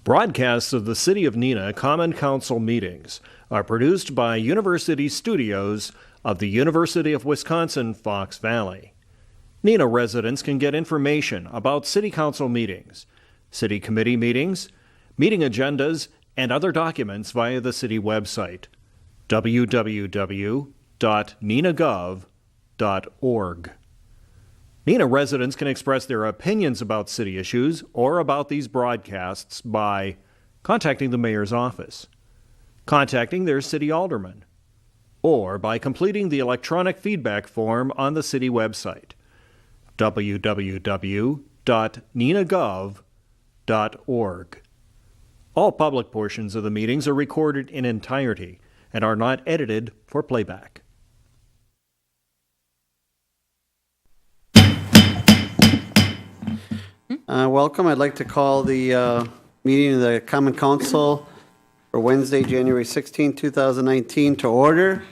Broadcasts of the City of Neenah Common Council meetings are produced by University Studios of the University of Wisconsin-Fox Valley. Neenah residents can get information about City Council meetings, City Committee meetings, meeting agendas, and other documents via the City website, www.neenahgov.org. Neenah residents can express their opinions about city issues or about these broadcasts by contacting the mayor's office, contacting their city alderman, or by completing the electronic feedback form on the city website, www.neenahgov.org. All public portions of the meetings are recorded in entirety and are not edited for playback. Welcome. I'd like to call the meeting of the Common Council for Wednesday, January 16, 2019 to order.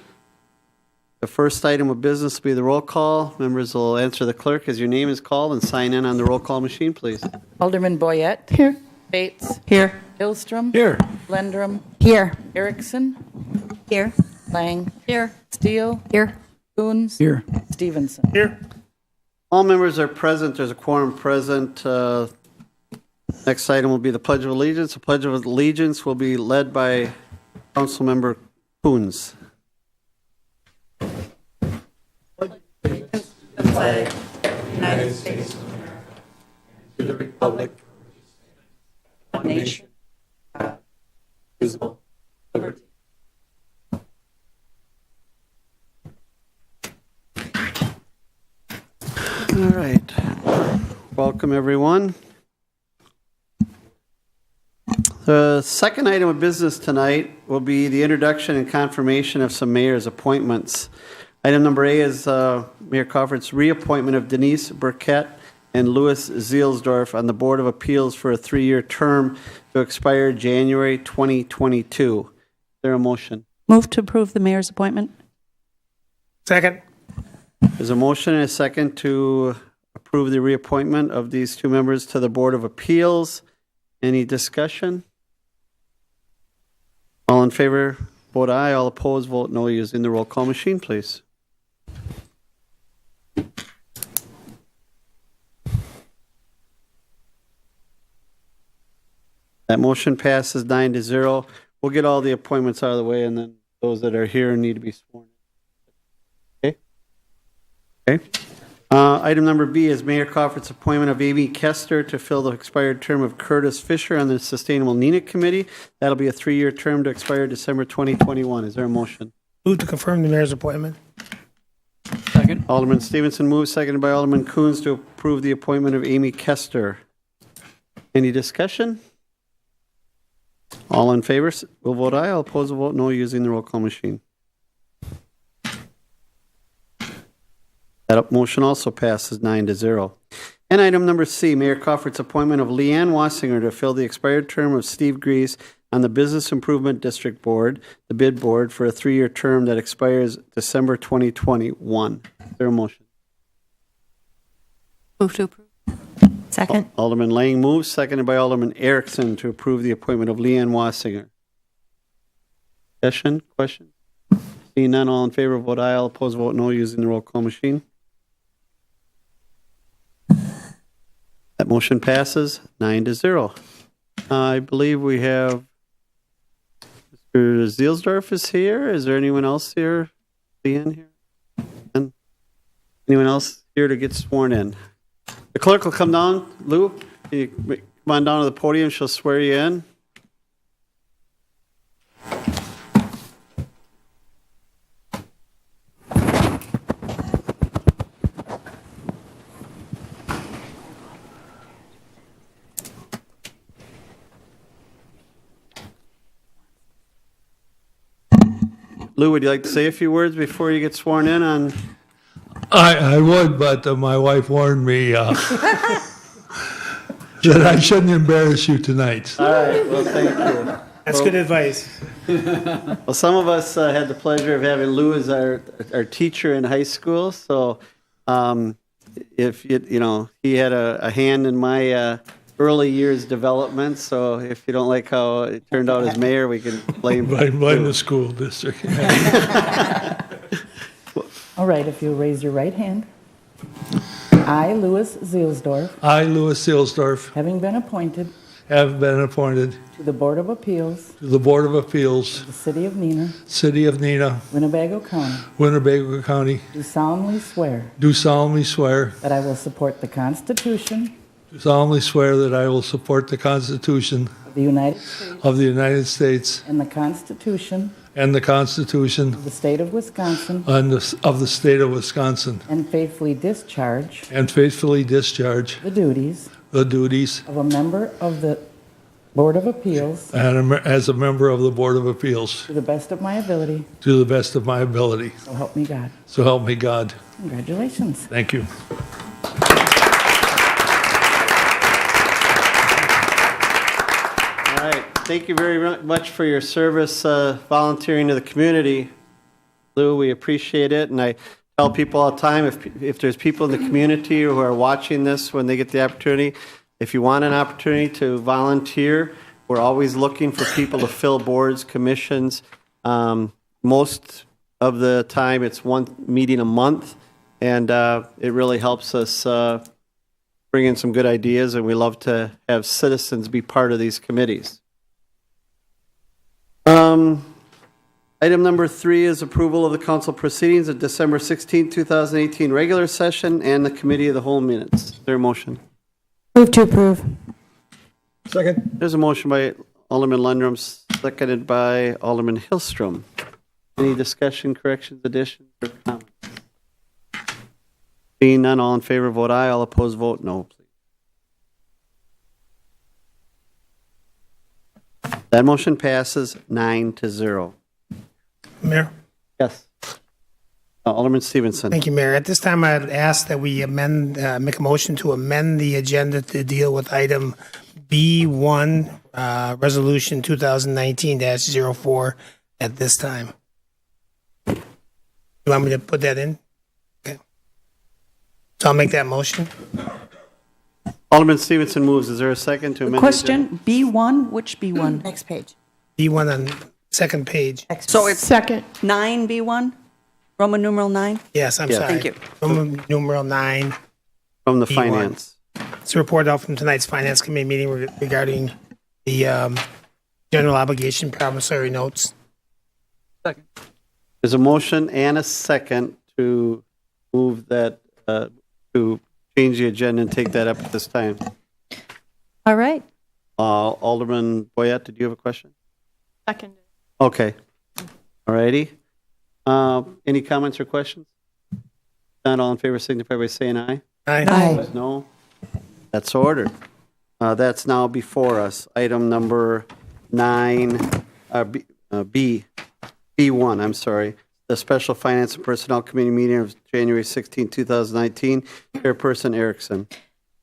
The first item of business will be the roll call. Members will answer the clerk as your name is called and sign in on the roll call machine, please. Alderman Boyette. Here. Bates. Here. Hillstrom. Here. Lendrum. Here. Erickson. Here. Lang. Here. Steele. Here. Coons. Here. Stevenson. Here. All members are present. There's a quorum present. Next item will be the Pledge of Allegiance. The Pledge of Allegiance will be led by Councilmember Coons. Flag, United States of America, to the republic, one nation, indivisible, liberty. All right. Welcome, everyone. The second item of business tonight will be the introduction and confirmation of some mayor's appointments. Item number A is Mayor Crawford's reappointment of Denise Burkett and Louis Zielsdorf on the Board of Appeals for a 3-year term to expire January 2022. Is there a motion? Move to approve the mayor's appointment. Second. There's a motion and a second to approve the reappointment of these two members to the Board of Appeals. Any discussion? All in favor, vote aye. All opposed, vote no. Using the roll call machine, please. That motion passes 9-0. We'll get all the appointments out of the way, and then those that are here need to be sworn in. Okay. Item number B is Mayor Crawford's appointment of Amy Kester to fill the expired term of Curtis Fisher on the Sustainable Neenah Committee. That'll be a 3-year term to expire December 2021. Is there a motion? Move to confirm the mayor's appointment. Second. Alderman Stevenson moves, seconded by Alderman Coons to approve the appointment of Amy Kester. Any discussion? All in favor will vote aye. All opposed will vote no using the roll call machine. That motion also passes 9-0. And item number C, Mayor Crawford's appointment of Leanne Wassinger to fill the expired term of Steve Grease on the Business Improvement District Board, the bid board, for a 3-year term that expires December 2021. Is there a motion? Move to approve. Second. Alderman Lang moves, seconded by Alderman Erickson to approve the appointment of Leanne Wassinger. Discussion? Question? Seeing none, all in favor, vote aye. All opposed, vote no using the roll call machine. That motion passes 9-0. I believe we have Mr. Zielsdorf is here. Is there anyone else here? Leanne here? And anyone else here to get sworn in? The clerk will come down. Lou, you come on down to the podium. She'll swear you in. Lou, would you like to say a few words before you get sworn in on? I would, but my wife warned me that I shouldn't embarrass you tonight. All right, well, thank you. That's good advice. Well, some of us had the pleasure of having Lou as our teacher in high school, so if he had a hand in my early years development, so if you don't like how it turned out as mayor, we can blame. Blame the school district. All right, if you'll raise your right hand. I, Louis Zielsdorf, I, Louis Seelsdorf, having been appointed have been appointed to the Board of Appeals, to the Board of Appeals, of the City of Neenah, City of Neenah, Winnebago County, Winnebago County, do solemnly swear do solemnly swear that I will support the Constitution Do solemnly swear that I will support the Constitution of the United States of the United States and the Constitution and the Constitution of the State of Wisconsin, of the State of Wisconsin, and faithfully discharge and faithfully discharge the duties the duties of a member of the Board of Appeals as a member of the Board of Appeals to the best of my ability, to the best of my ability. so help me God. So help me God. Congratulations. Thank you. All right, thank you very much for your service, volunteering to the community. Lou, we appreciate it, and I tell people all the time, if there's people in the community who are watching this when they get the opportunity, if you want an opportunity to volunteer, we're always looking for people to fill boards, commissions. Most of the time, it's one meeting a month, and it really helps us bring in some good ideas, and we love to have citizens be part of these committees. Item number 3 is approval of the council proceedings of December 16, 2018 regular session and the committee of the whole minutes. Is there a motion? Move to approve. Second. There's a motion by Alderman Lundrum, seconded by Alderman Hillstrom. Any discussion, corrections, additions, or comments? Seeing none, all in favor vote aye, all opposed vote no, please. That motion passes 9-0. Mayor. Yes. Alderman Stevenson. Thank you, Mayor. At this time, I'd ask that we make a motion to amend the agenda to deal with item B1, Resolution 2019-04 at this time. You want me to put that in? Okay. So I'll make that motion. Alderman Stevenson moves. Is there a second to amend? the Question, B1, which B1? Next page. B1 on second page. So it's second 9B1, Roman numeral 9? Yes, I'm Yes. sorry. Thank you. Roman numeral 9. From the B1. finance. It's a report out from tonight's Finance Committee meeting regarding the general obligation promissory notes. There's a motion and a second to move that, to change the agenda and take that up at this time. All right. Alderman Boyette, did you have a question? Second. Okay. All righty. Any comments or questions? Not all in favor signify by saying aye. Aye. Opposed, no. That's ordered. That's now before us. Item number 9, B1, I'm sorry. The Special Finance and Personnel Committee meeting of January 16, 2019. Chairperson Erickson.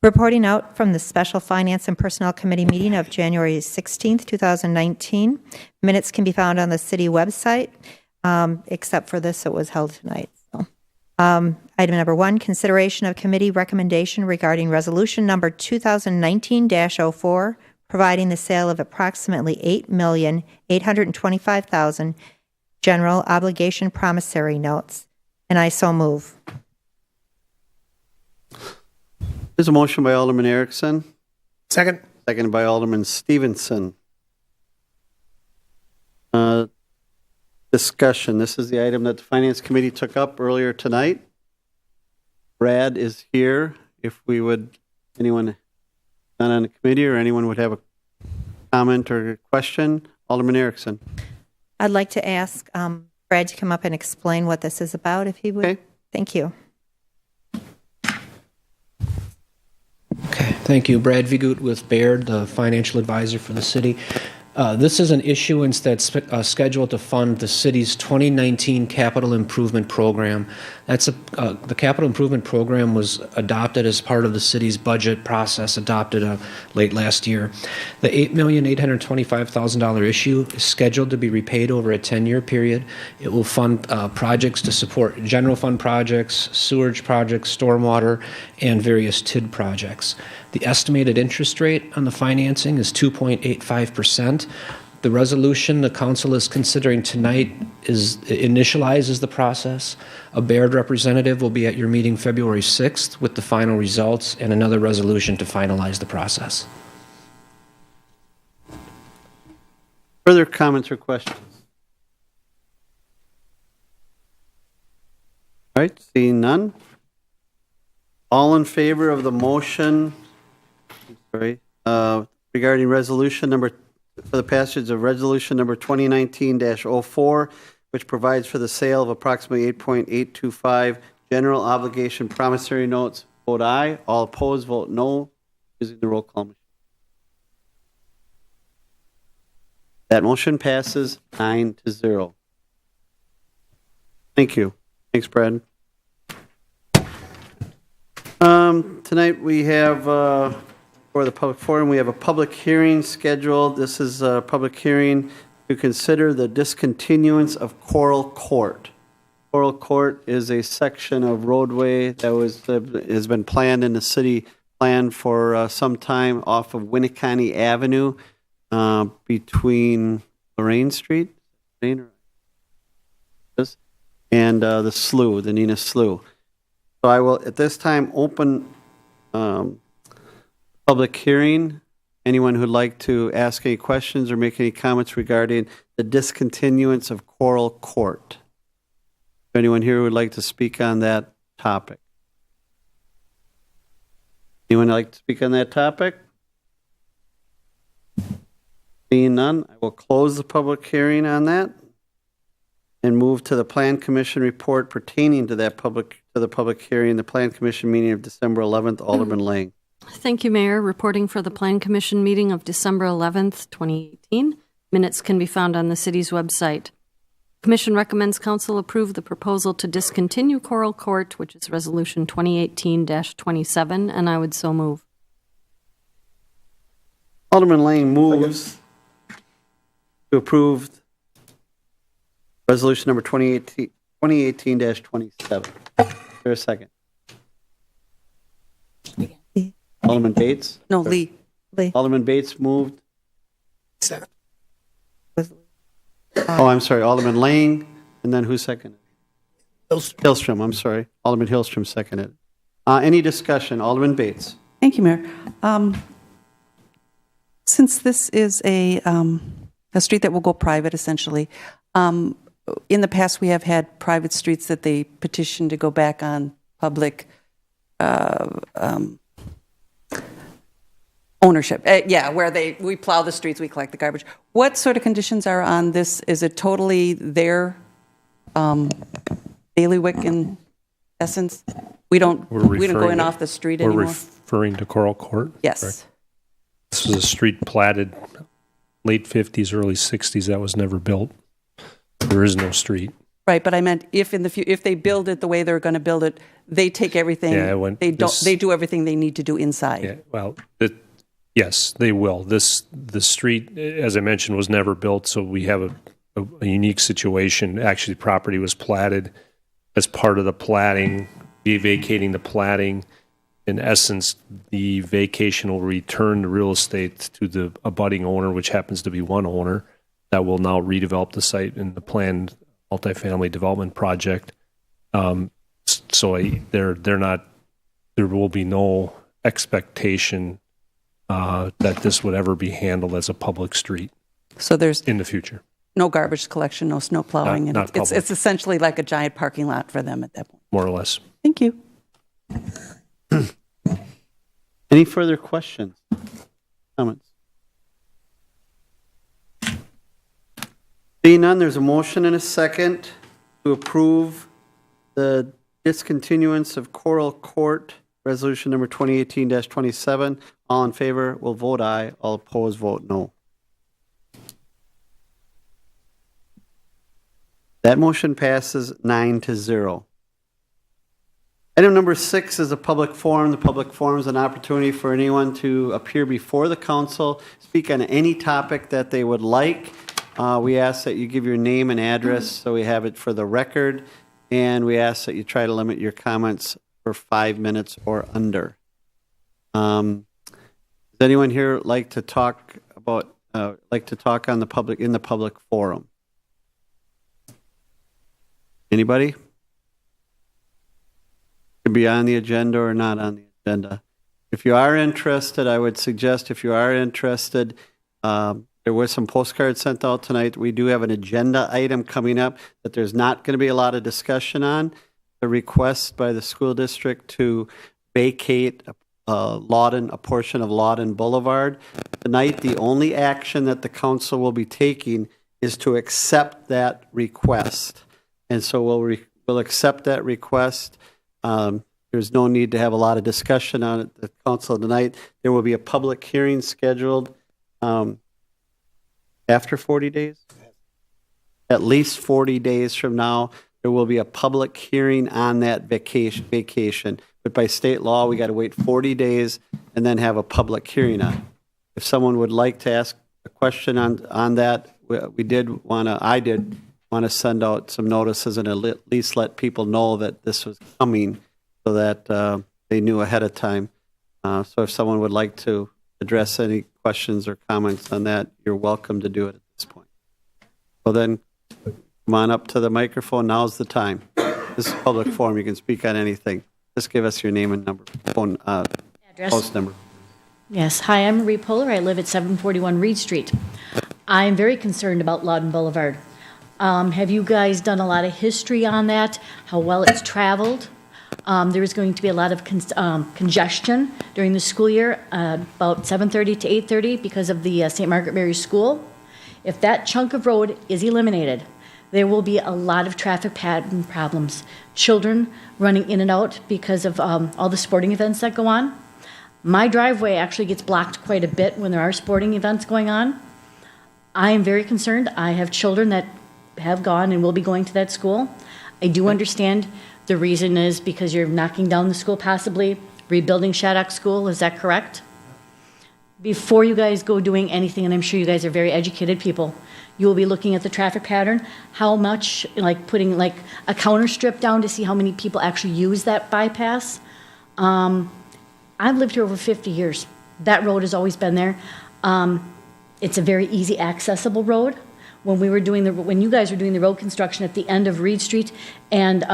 Reporting out from the Special Finance and Personnel Committee meeting of January 16th, 2019. Minutes can be found on the city website, except for this, it was held tonight. So, item number 1, consideration of committee recommendation regarding resolution number 2019-04, providing the sale of approximately $8,825,000 general obligation promissory notes. And I so move. There's a motion by Alderman Erickson, Second. seconded by Alderman Stevenson. Discussion. This is the item that the Finance Committee took up earlier tonight. Brad is here. If we would, anyone not on the committee or anyone would have a comment or question, Alderman Erickson. I'd like to ask Brad to come up and explain what this is about, if he would. Okay. Thank you. Okay, thank you. Brad Vigut with Baird, the financial advisor for the city. This is an issuance that's scheduled to fund the city's 2019 capital improvement program. The capital improvement program was adopted as part of the city's budget process, adopted late last year. The $8,825,000 issue is scheduled to be repaid over a 10-year period. It will fund projects to support general fund projects, sewage projects, stormwater, and various TID projects. The estimated interest rate on the financing is 2.85%. The resolution the council is considering tonight initializes the process. A Baird representative will be at your meeting February 6th with the final results and another resolution to finalize the process. Further comments or questions? All right, seeing none. All in favor of the motion, regarding resolution number, for the passage of resolution number 2019-04, which provides for the sale of approximately 8.825 general obligation promissory notes, vote aye. All opposed, vote no, using the roll call machine. That motion passes 9-0. Thank you. Thanks, Brad. Tonight we have, for the public forum, we have a public hearing scheduled. This is a public hearing to consider the discontinuance of Coral Court. Coral Court is a section of roadway that has been planned in the city plan for some time off of Winneconne Avenue between Lorraine Street and the slough, the Neenah Slough. So I will, at this time, open public hearing. Anyone who'd like to ask any questions or make any comments regarding the discontinuance of Coral Court? Anyone here who would like to speak on that topic? Anyone like to speak on that topic? Seeing none, I will close the public hearing on that and move to the Plan Commission report pertaining to the public hearing, the Plan Commission meeting of December 11th, Alderman Lang. Thank you, Mayor. Reporting for the Plan Commission meeting of December 11th, 2018. Minutes can be found on the city's website. Commission recommends council approve the proposal to discontinue Coral Court, which is Resolution 2018-27, and I would so move. Alderman Lang moves to approve Resolution number 2018-27. Is there a second? Alderman Bates? No, Lee. Alderman Bates moved. Second. Oh, I'm sorry. Alderman Lang, and then who seconded? Hillstrom, I'm sorry. Alderman Hillstrom seconded. Any discussion? Alderman Bates. Thank you, Mayor. Since this is a street that will go private, essentially, in the past we have had private streets that they petitioned to go back on public ownership. Where we plow the streets, we collect the garbage. What sort of conditions are on this? Is it totally their bailiwick in essence? We don't go in off the street anymore. We're referring to Coral Court? Yes. Correct. This was a street platted late 50s, early 60s. That was never built. There is no street. Right, but I meant if they build it the way they're going to build it, they take everything. Yeah, they do everything they need to do inside. Yeah, well, yes, they will. The street, as I mentioned, was never built, so we have a unique situation. Actually, the property was platted as part of the platting, vacating the platting. In essence, the vacation will return the real estate to the abutting owner, which happens to be one owner, that will now redevelop the site in the planned multifamily development project. So there will be no expectation that this would ever be handled as a public street. So there's in the future no garbage collection, no snow plowing, not and it's essentially like a giant parking lot for them at that point. More or less. Thank you. Any further questions? Comments? Seeing none, there's a motion and a second to approve the discontinuance of Coral Court, resolution number 2018-27. All in favor will vote aye. All opposed vote no. That motion passes 9-0. Item number 6 is a public forum. The public forum is an opportunity for anyone to appear before the council, speak on any topic that they would like. We ask that you give your name and address so we have it for the record, and we ask that you try to limit your comments for 5 minutes or under. Does anyone here like to talk about on the public in the public forum? Anybody? Could be on the agenda or not on the agenda. If you are interested, I would suggest if you are interested, there was some postcards sent out tonight. We do have an agenda item coming up that there's not going to be a lot of discussion on. The request by the school district to vacate a portion of Lawton Boulevard. Tonight, the only action that the council will be taking is to accept that request. And so we'll accept that request. There's no need to have a lot of discussion on it at the council tonight. There will be a public hearing scheduled after 40 days. At least 40 days from now, there will be a public hearing on that vacation. But by state law, we got to wait 40 days and then have a public hearing on it. If someone would like to ask a question on that, I did want to send out some notices and at least let people know that this was coming so that they knew ahead of time. So if someone would like to address any questions or comments on that, you're welcome to do it at this point. Well then, come on up to the microphone. Now's the time. This is a public forum. You can speak on anything. Just give us your name and number, phone, address. Post number. Yes. Hi, I'm Marie Poehler. I live at 741 Reed Street. I'm very concerned about Lawton Boulevard. Have you guys done a lot of history on that? How well it's traveled? There is going to be a lot of congestion during the school year, about 7:30 to 8:30 because of the St. Margaret Mary School. If that chunk of road is eliminated, there will be a lot of traffic pattern problems. Children running in and out because of all the sporting events that go on. My driveway actually gets blocked quite a bit when there are sporting events going on. I am very concerned. I have children that have gone and will be going to that school. I do understand the reason is because you're knocking down the school, possibly rebuilding Shattuck School. Is that correct? Before you guys go doing anything, and I'm sure you guys are very educated people, you will be looking at the traffic pattern, how much, like putting like a counter strip down to see how many people actually use that bypass. I've lived here over 50 years. That road has always been there. It's a very easy accessible road. When you guys were doing the road construction at the end of Reed Street and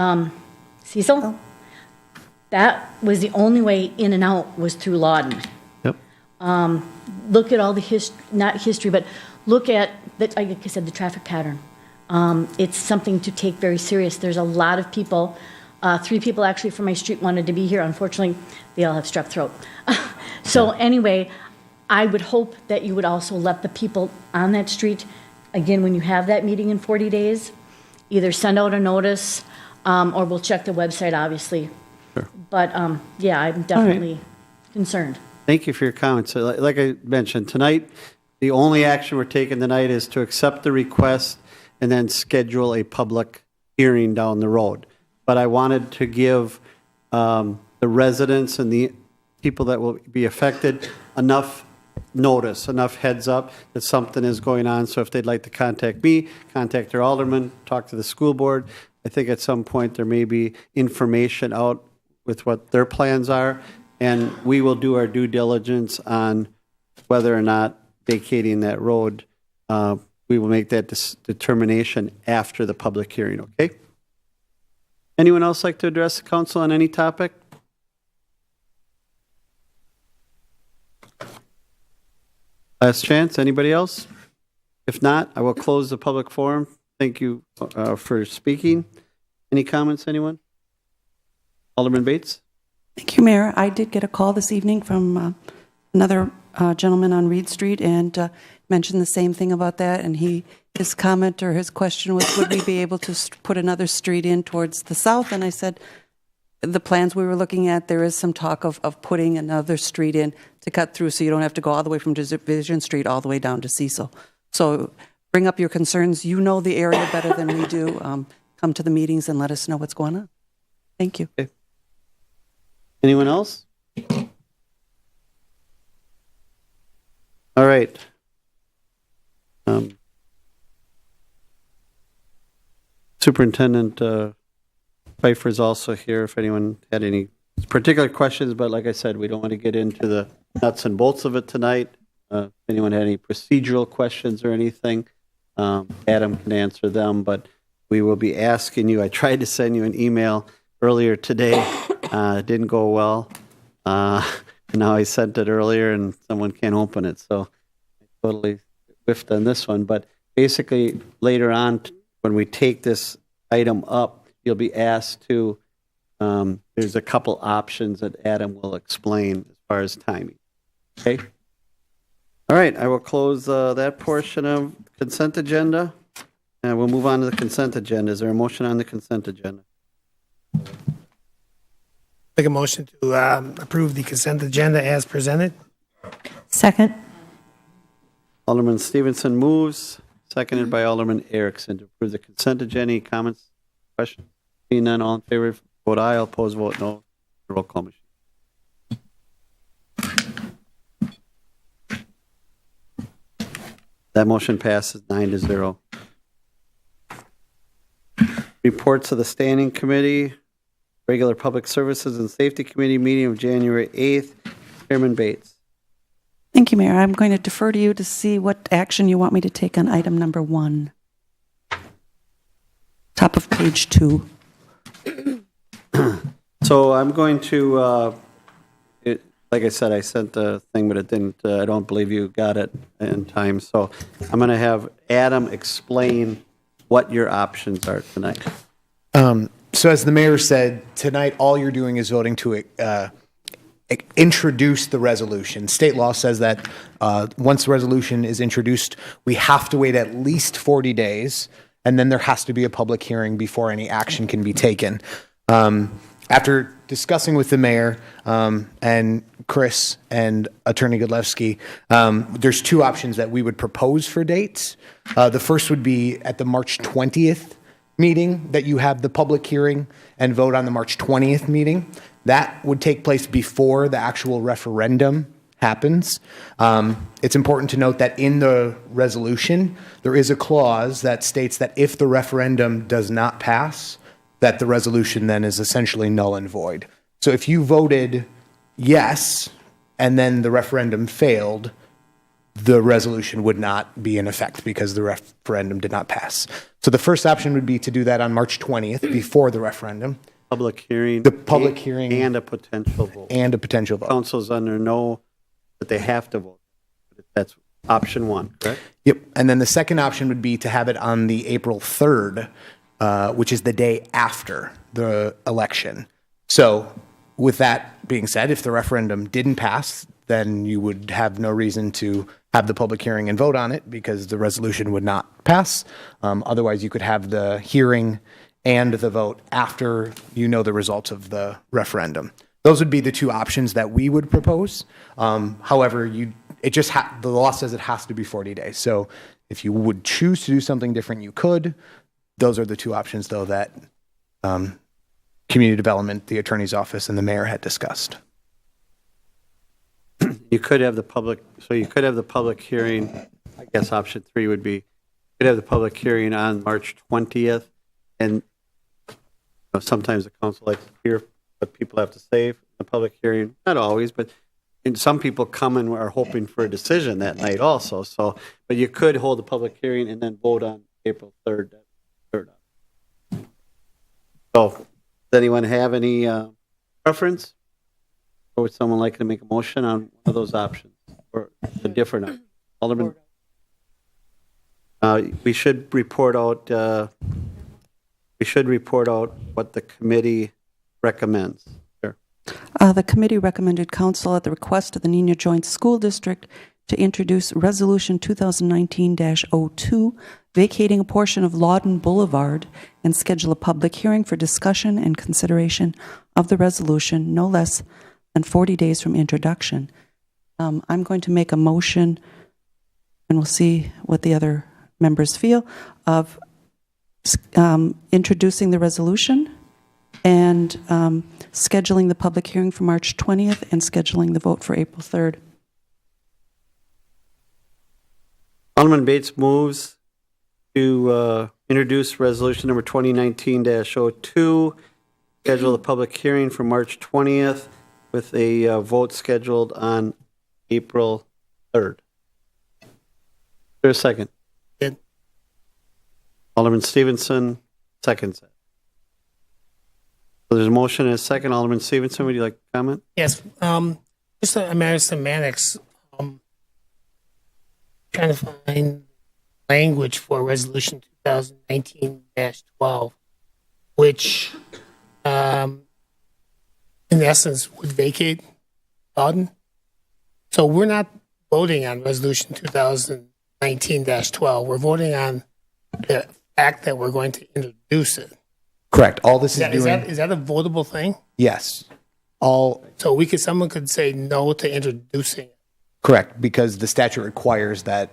Cecil, that was the only way in and out was through Lawton. Yep. Look at all the not history, but look at, like I said, the traffic pattern. It's something to take very serious. There's a lot of people, 3 people actually from my street wanted to be here. Unfortunately, they all have strep throat. So anyway, I would hope that you would also let the people on that street, again, when you have that meeting in 40 days, either send out a notice or we'll check the website, obviously. Sure. But yeah, I'm definitely concerned. Thank you for your comments. Like I mentioned, tonight, the only action we're taking tonight is to accept the request and then schedule a public hearing down the road. But I wanted to give the residents and the people that will be affected enough notice, enough heads up that something is going on. So if they'd like to contact me, contact their alderman, talk to the school board. I think at some point there may be information out with what their plans are, and we will do our due diligence on whether or not vacating that road. We will make that determination after the public hearing, okay? Anyone else like to address the council on any topic? Last chance, anybody else? If not, I will close the public forum. Thank you for speaking. Any comments, anyone? Alderman Bates? Thank you, Mayor. I did get a call this evening from another gentleman on Reed Street and mentioned the same thing about that. And his comment or his question was, would we be able to put another street in towards the south? And I said, the plans we were looking at, there is some talk of putting another street in to cut through so you don't have to go all the way from Division Street all the way down to Cecil. So bring up your concerns. You know the area better than we do. Come to the meetings and let us know what's going on. Thank you. Okay. Anyone else? All right. Superintendent Pfeiffer is also here if anyone had any particular questions, but like I said, we don't want to get into the nuts and bolts of it tonight. If anyone had any procedural questions or anything, Adam can answer them, but we will be asking you. I tried to send you an email earlier today. It didn't go well. Now I sent it earlier and someone can't open it, so I totally whiffed on this one. But basically, later on, when we take this item up, you'll be asked to, there's a couple options that Adam will explain as far as timing. Okay? All right, I will close that portion of consent agenda, and we'll move on to the consent agenda. Is there a motion on the consent agenda? Make a motion to approve the consent agenda as presented. Second. Alderman Stevenson moves, seconded by Alderman Erickson to approve the consent agenda. Any comments, questions? Seeing none, all in favor, vote aye. All opposed, vote no. Roll call machine. That motion passes 9-0. Reports of the Standing Committee, Regular Public Services and Safety Committee meeting of January 8th. Chairman Bates. Thank you, Mayor. I'm going to defer to you to see what action you want me to take on item number 1. Top of page 2. So I'm going to, like I said, I sent the thing, but it didn't, I don't believe you got it in time. So I'm going to have Adam explain what your options are tonight. So as the mayor said, tonight all you're doing is voting to introduce the resolution. State law says that once the resolution is introduced, we have to wait at least 40 days, and then there has to be a public hearing before any action can be taken. After discussing with the mayor and Chris and Attorney Godlewski, there's 2 options that we would propose for dates. The first would be at the March 20th meeting, that you have the public hearing and vote on the March 20th meeting. That would take place before the actual referendum happens. It's important to note that in the resolution, there is a clause that states that if the referendum does not pass, that the resolution then is essentially null and void. So if you voted yes, and then the referendum failed, the resolution would not be in effect because the referendum did not pass. So the first option would be to do that on March 20th before the referendum. Public hearing. The public hearing. And a potential vote. And a potential vote. Council's under no, that they have to vote. That's option 1, correct? Yep. And then the second option would be to have it on the April 3rd, which is the day after the election. So with that being said, if the referendum didn't pass, then you would have no reason to have the public hearing and vote on it because the resolution would not pass. Otherwise, you could have the hearing and the vote after you know the results of the referendum. Those would be the 2 options that we would propose. However, the law says it has to be 40 days. So if you would choose to do something different, you could. Those are the 2 options, though, that Community Development, the Attorney's Office, and the Mayor had discussed. You could have the public, so you could have the public hearing. I guess option 3 would be, you could have the public hearing on March 20th, and sometimes the council likes to hear what people have to say in the public hearing. Not always, but some people come and are hoping for a decision that night also. So, but you could hold a public hearing and then vote on April 3rd. So, does anyone have any preference? Or would someone like to make a motion on one of those options or a different option? Alderman, we should report out. What the committee recommends. Sure. The committee recommended council at the request of the Neenah Joint School District to introduce Resolution 2019-02, vacating a portion of Loudon Boulevard, and schedule a public hearing for discussion and consideration of the resolution no less than 40 days from introduction. I'm going to make a motion, and we'll see what the other members feel of introducing the resolution and scheduling the public hearing for March 20th and scheduling the vote for April 3rd. Alderman Bates moves to introduce resolution number 2019-02, schedule the public hearing for March 20th with a vote scheduled on April 3rd. Is there a second? Good. Alderman Stevenson seconds it. So there's a motion and a second. Alderman Stevenson, would you like to comment? Yes. Just a matter of semantics. Trying to find language for resolution 2019-12, which, in essence, would vacate Loudon. So we're not voting on resolution 2019-12. We're voting on the fact that we're going to introduce it. Correct. All this is doing. Is that a votable thing? Yes. All So someone could say no to introducing it. correct, because the statute requires that.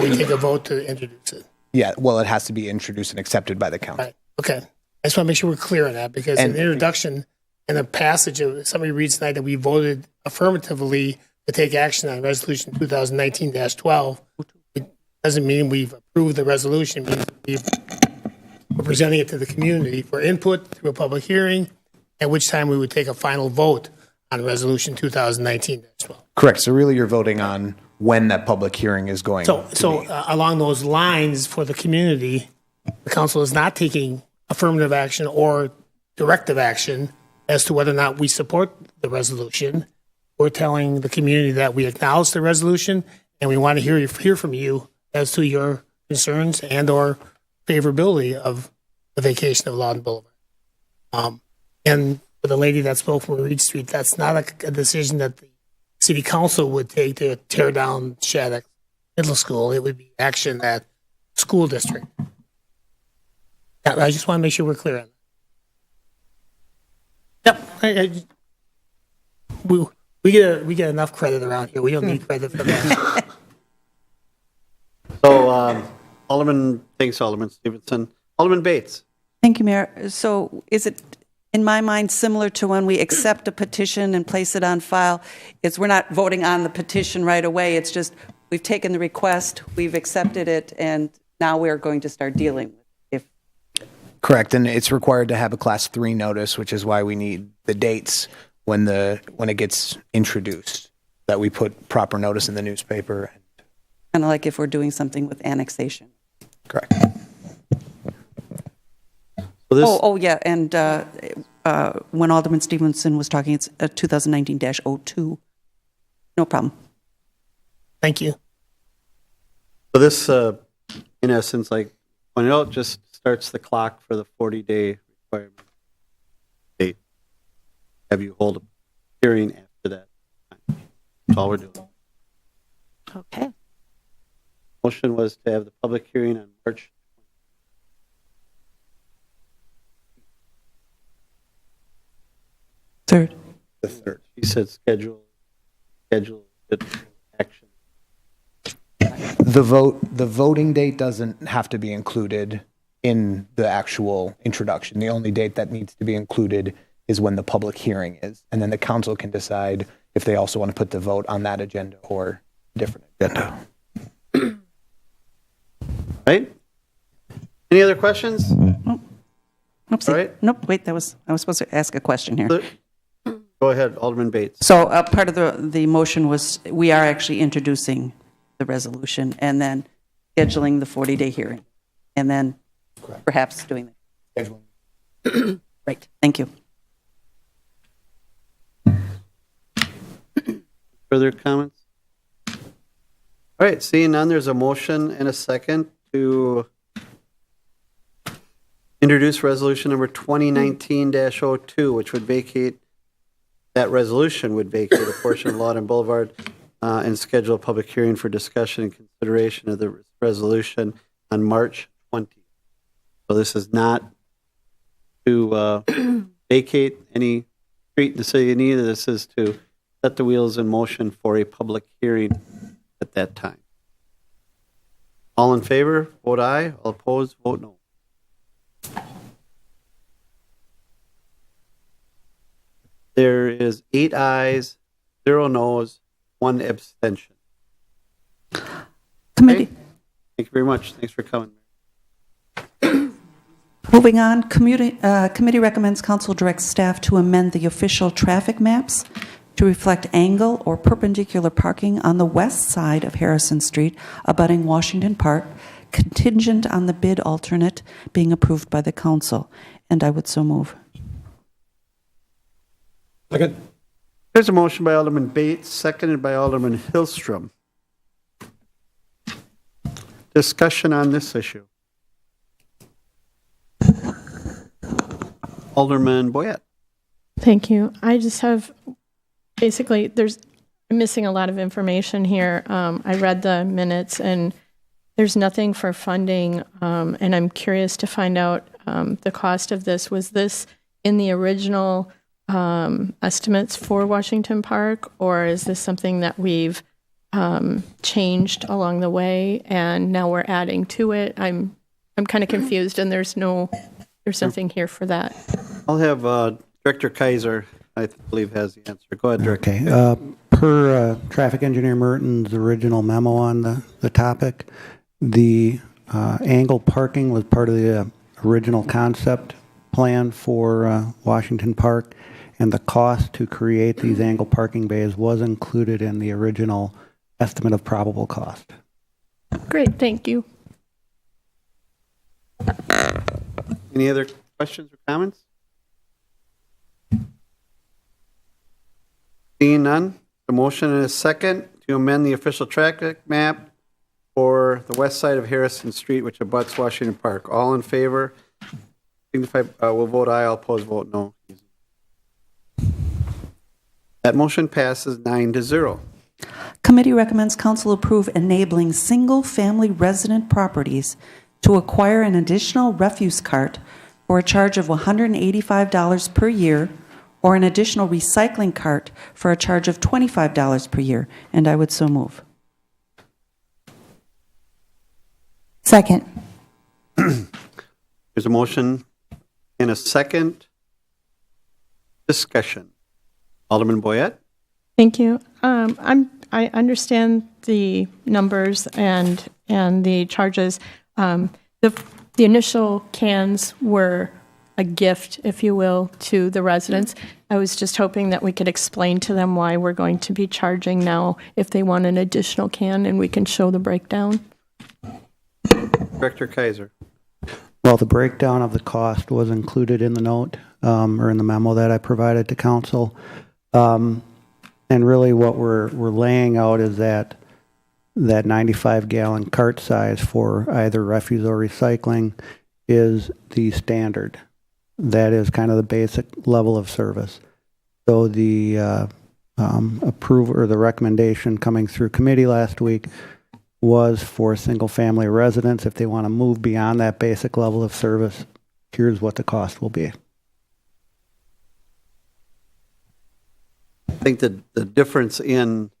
We take a vote to introduce it. Yeah. Well, it has to be introduced and accepted by the council. Right. Okay. I just want to make sure we're clear on that because in the introduction and the passage of somebody reads tonight that we voted affirmatively to take action on resolution 2019-12. It doesn't mean we've approved the resolution. It means we're presenting it to the community for input through a public hearing, at which time we would take a final vote on resolution 2019-12. Correct. So really, you're voting on when that public hearing is going. So along those lines for the community, the council is not taking affirmative action or directive action as to whether or not we support the resolution. We're telling the community that we acknowledge the resolution and we want to hear from you as to your concerns and or favorability of the vacation of Loudon Boulevard. And for the lady that spoke from Reed Street, that's not a decision that the city council would take to tear down Shattuck Middle School. It would be action at school district. I just want to make sure we're clear on that. Yep. We get enough credit around here. We don't need credit for that. So, thanks, Alderman Stevenson. Alderman Bates. Thank you, Mayor. So is it, in my mind, similar to when we accept a petition and place it on file? We're not voting on the petition right away. It's just we've taken the request, we've accepted it, and now we're going to start dealing with it. Correct, and it's required to have a Class 3 notice, which is why we need the dates when it gets introduced, that we put proper notice in the newspaper. Kind of like if we're doing something with annexation. Correct. Yeah, and when Alderman Stevenson was talking, it's 2019-02. No problem. Thank you. So this, in essence, like pointed out, just starts the clock for the 40-day requirement date. Have you hold a hearing after that? That's all we're doing. Okay. Motion was to have the public hearing on March 3rd. the 3rd. She said schedule action. The voting date doesn't have to be included in the actual introduction. The only date that needs to be included is when the public hearing is, and then the council can decide if they also want to put the vote on that agenda or a different agenda. Right? Any other questions? Nope. All right. Nope, wait, I was supposed to ask a question here. Go ahead, Alderman Bates. So part of the motion was we are actually introducing the resolution and then scheduling the 40-day hearing and then perhaps doing that. Right, thank you. Further comments? All right, seeing none, there's a motion and a second to introduce resolution number 2019-02, which would vacate, that resolution would vacate a portion of Loudon Boulevard and schedule a public hearing for discussion and consideration of the resolution on March 20th. So this is not to vacate any street in the city of Neenah. This is to set the wheels in motion for a public hearing at that time. All in favor, vote aye. All opposed, vote no. There is 8 ayes, 0 noes, 1 abstention. Committee. Okay. Thank you very much. Thanks for coming. Moving on, committee recommends council direct staff to amend the official traffic maps to reflect angle or perpendicular parking on the west side of Harrison Street abutting Washington Park, contingent on the bid alternate being approved by the council. And I would so move. Second. There's a motion by Alderman Bates, seconded by Alderman Hillstrom. Discussion on this issue. Alderman Boyette. Thank you. I just have, basically, I'm missing a lot of information here. I read the minutes and there's nothing for funding, and I'm curious to find out the cost of this. Was this in the original estimates for Washington Park, or is this something that we've changed along the way and now we're adding to it? I'm kind of confused, and there's nothing here for that. I'll have Director Kaiser, I believe, has the answer. Go ahead, Director. Okay. Per Traffic Engineer Merton's original memo on the topic, the angle parking was part of the original concept plan for Washington Park, and the cost to create these angle parking bays was included in the original estimate of probable cost. Great, thank you. Any other questions or comments? Seeing none, the motion and a second to amend the official traffic map for the west side of Harrison Street, which abuts Washington Park. All in favor, signify will vote aye. All opposed, vote no. That motion passes 9-0. Committee recommends council approve enabling single-family resident properties to acquire an additional refuse cart for a charge of $185 per year, or an additional recycling cart for a charge of $25 per year. And I would so move. Second. There's a motion and a second. Discussion. Alderman Boyette. Thank you. I understand the numbers and the charges. The initial cans were a gift, if you will, to the residents. I was just hoping that we could explain to them why we're going to be charging now if they want an additional can, and we can show the breakdown. Director Kaiser. Well, the breakdown of the cost was included in the note or in the memo that I provided to council. And really what we're laying out is that 95-gallon cart size for either refuse or recycling is the standard. That is kind of the basic level of service. So the approval or the recommendation coming through committee last week was for single-family residents. If they want to move beyond that basic level of service, here's what the cost will be. I think that the difference in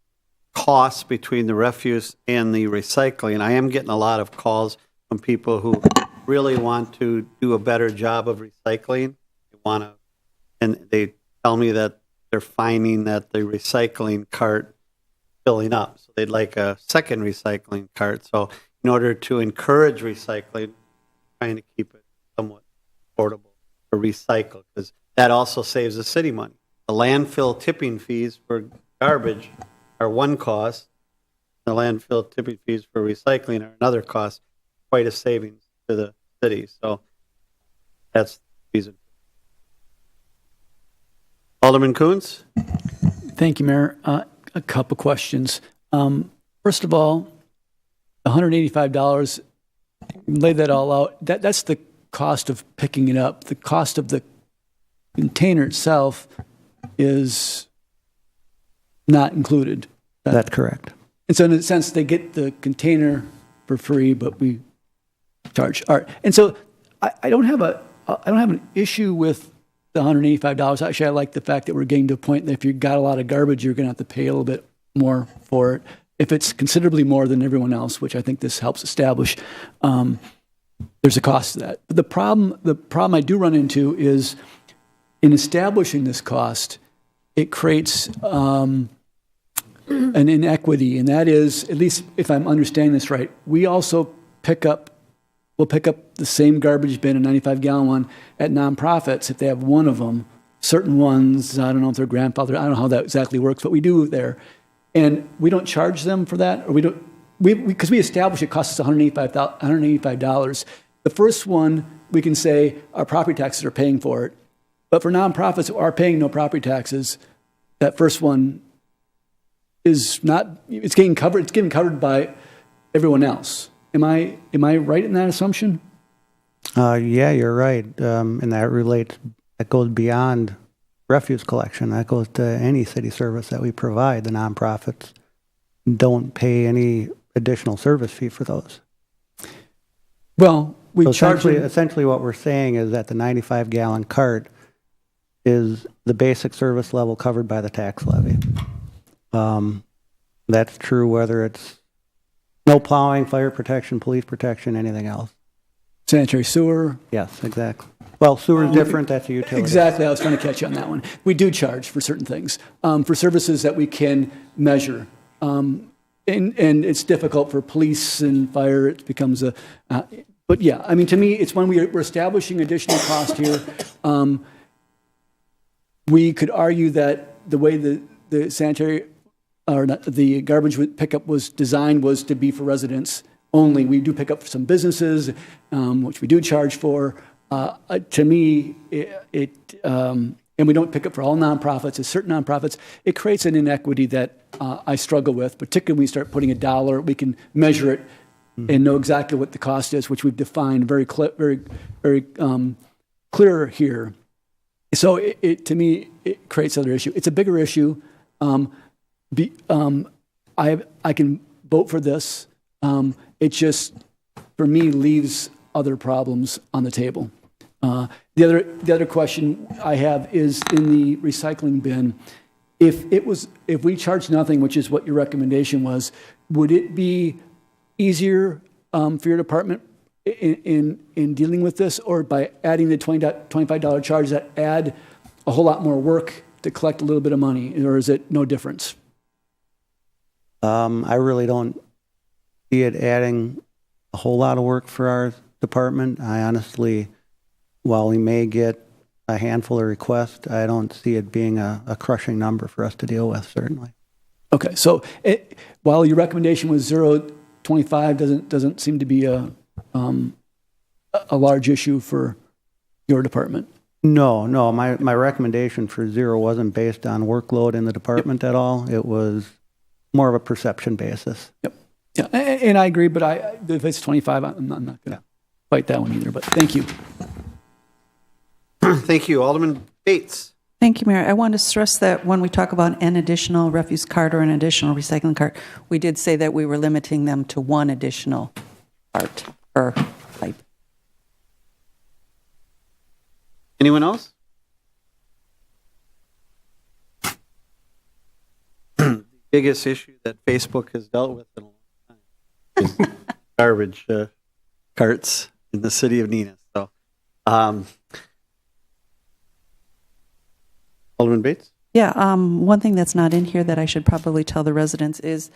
costs between the refuse and the recycling, I am getting a lot of calls from people who really want to do a better job of recycling. And they tell me that they're finding that the recycling cart filling up. So they'd like a second recycling cart. So in order to encourage recycling, trying to keep it somewhat affordable for recycle, because that also saves the city money. The landfill tipping fees for garbage are one cost. The landfill tipping fees for recycling are another cost. Quite a savings to the city. So that's the reason. Alderman Coons? Thank you, Mayor. A couple questions. First of all, $185, lay that all out. That's the cost of picking it up. The cost of the container itself is not included. That's correct. And so in a sense, they get the container for free, but we charge. All right. And so I don't have an issue with the $185. Actually, I like the fact that we're getting to a point that if you've got a lot of garbage, you're going to have to pay a little bit more for it. if it's considerably more than everyone else, which I think this helps establish, there's a cost to that. But the problem I do run into is in establishing this cost, it creates an inequity, and that is, at least if I'm understanding this right, we also we'll pick up the same garbage bin, a 95-gallon one, at nonprofits if they have one of them. Certain ones, I don't know if they're grandfathered, I don't know how that exactly works, but we do there. And we don't charge them for that, or because we establish it costs us $185. The first one, we can say our property taxes are paying for it. But for nonprofits who are paying no property taxes, that first one is not, it's getting covered by everyone else. Am I right in that assumption? Yeah, you're right. And that goes beyond refuse collection. That goes to any city service that we provide. The nonprofits don't pay any additional service fee for those. Well, we charge essentially what we're saying is that the 95-gallon cart is the basic service level covered by the tax levy. That's true whether it's snow plowing, fire protection, police protection, anything else. Sanitary sewer. Yes, exactly. Well, sewer is different. That's a utility. Exactly. I was trying to catch you on that one. We do charge for certain things, for services that we can measure. And it's difficult for police and fire. It becomes but yeah, I mean, to me, it's when we're establishing additional cost here. We could argue that the way the sanitary or not, the garbage pickup was designed was to be for residents only. We do pick up for some businesses, which we do charge for. To me, and we don't pick up for all nonprofits. It's certain nonprofits. It creates an inequity that I struggle with, particularly when we start putting a dollar. We can measure it and know exactly what the cost is, which we've defined very clear here. So to me, it creates another issue. It's a bigger issue. I can vote for this. It just, for me, leaves other problems on the table. The other question I have is in the recycling bin. If we charge nothing, which is what your recommendation was, would it be easier for your department in dealing with this, or by adding the $25 charge that add a whole lot more work to collect a little bit of money, or is it no difference? I really don't see it adding a whole lot of work for our department. I honestly, while we may get a handful of requests, I don't see it being a crushing number for us to deal with, certainly. Okay, so while your recommendation was 0.25, doesn't seem to be a large issue for your department. No. My recommendation for 0 wasn't based on workload in the department at all. It was more of a perception basis. Yep. Yeah, and I agree, but if it's 25, I'm not going to fight that one either, but thank you. Thank you. Alderman Bates. Thank you, Mayor. I want to stress that when we talk about an additional refuse cart or an additional recycling cart, we did say that we were limiting them to one additional cart or type. Anyone else? The biggest issue that Facebook has dealt with in a long time is garbage carts in the city of Neenah. So, Alderman Bates? Yeah, one thing that's not in here that I should probably tell the residents is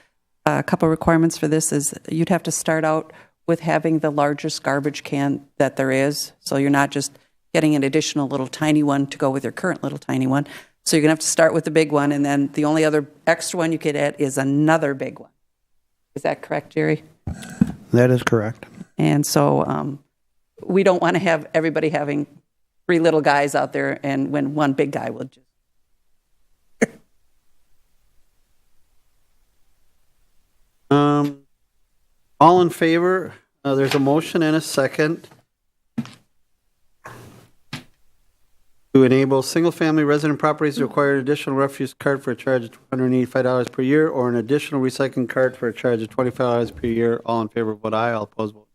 a couple requirements for this is you'd have to start out with having the largest garbage can that there is. So you're not just getting an additional little tiny one to go with your current little tiny one. So you're going to have to start with the big one, and then the only other extra one you could add is another big one. Is that correct, Jerry? That is correct. And so we don't want to have everybody having 3 little guys out there, and when one big guy will just. All in favor? There's a motion and a second to enable single-family resident properties to require an additional refuse cart for a charge of $285 per year, or an additional recycling cart for a charge of $25 per year. All in favor, vote aye. All opposed, vote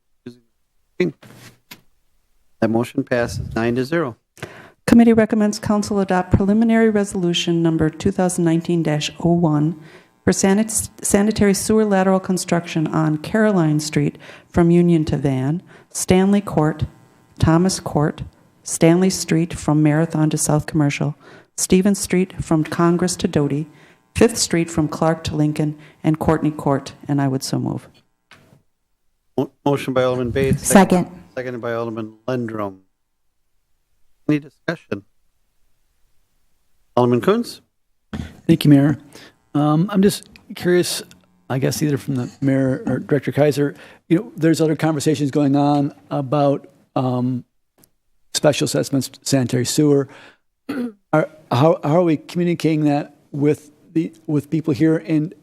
no. That motion passes 9-0. Committee recommends council adopt preliminary resolution number 2019-01, for sanitary sewer lateral construction on Caroline Street from Union to Van, Stanley Court, Thomas Court, Stanley Street from Marathon to South Commercial, Stevens Street from Congress to Doty, 5th Street from Clark to Lincoln, and Courtney Court, and I would so move. Motion by Alderman Bates. Second. Seconded by Alderman Lendrum. Any discussion? Alderman Kunz? Thank you, Mayor. I'm just curious, I guess either from the Mayor or Director Kaiser, there's other conversations going on about special assessments, sanitary sewer. How are we communicating that with people here? And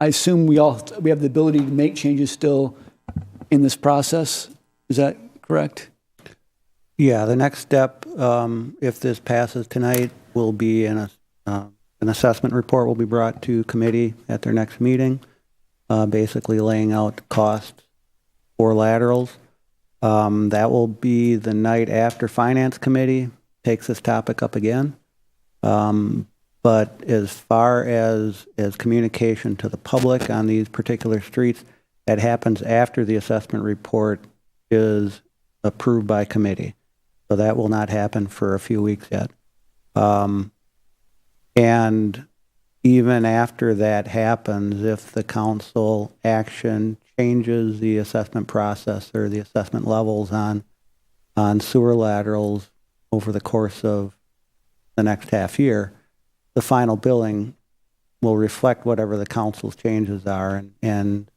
I assume we have the ability to make changes still in this process. Is that correct? Yeah, the next step, if this passes tonight, will be an assessment report will be brought to committee at their next meeting, basically laying out costs for laterals. That will be the night after Finance Committee takes this topic up again. But as far as communication to the public on these particular streets, that happens after the assessment report is approved by committee. So that will not happen for a few weeks yet. And even after that happens, if the council action changes the assessment process or the assessment levels on sewer laterals over the course of the next half year, the final billing will reflect whatever the council's changes are, and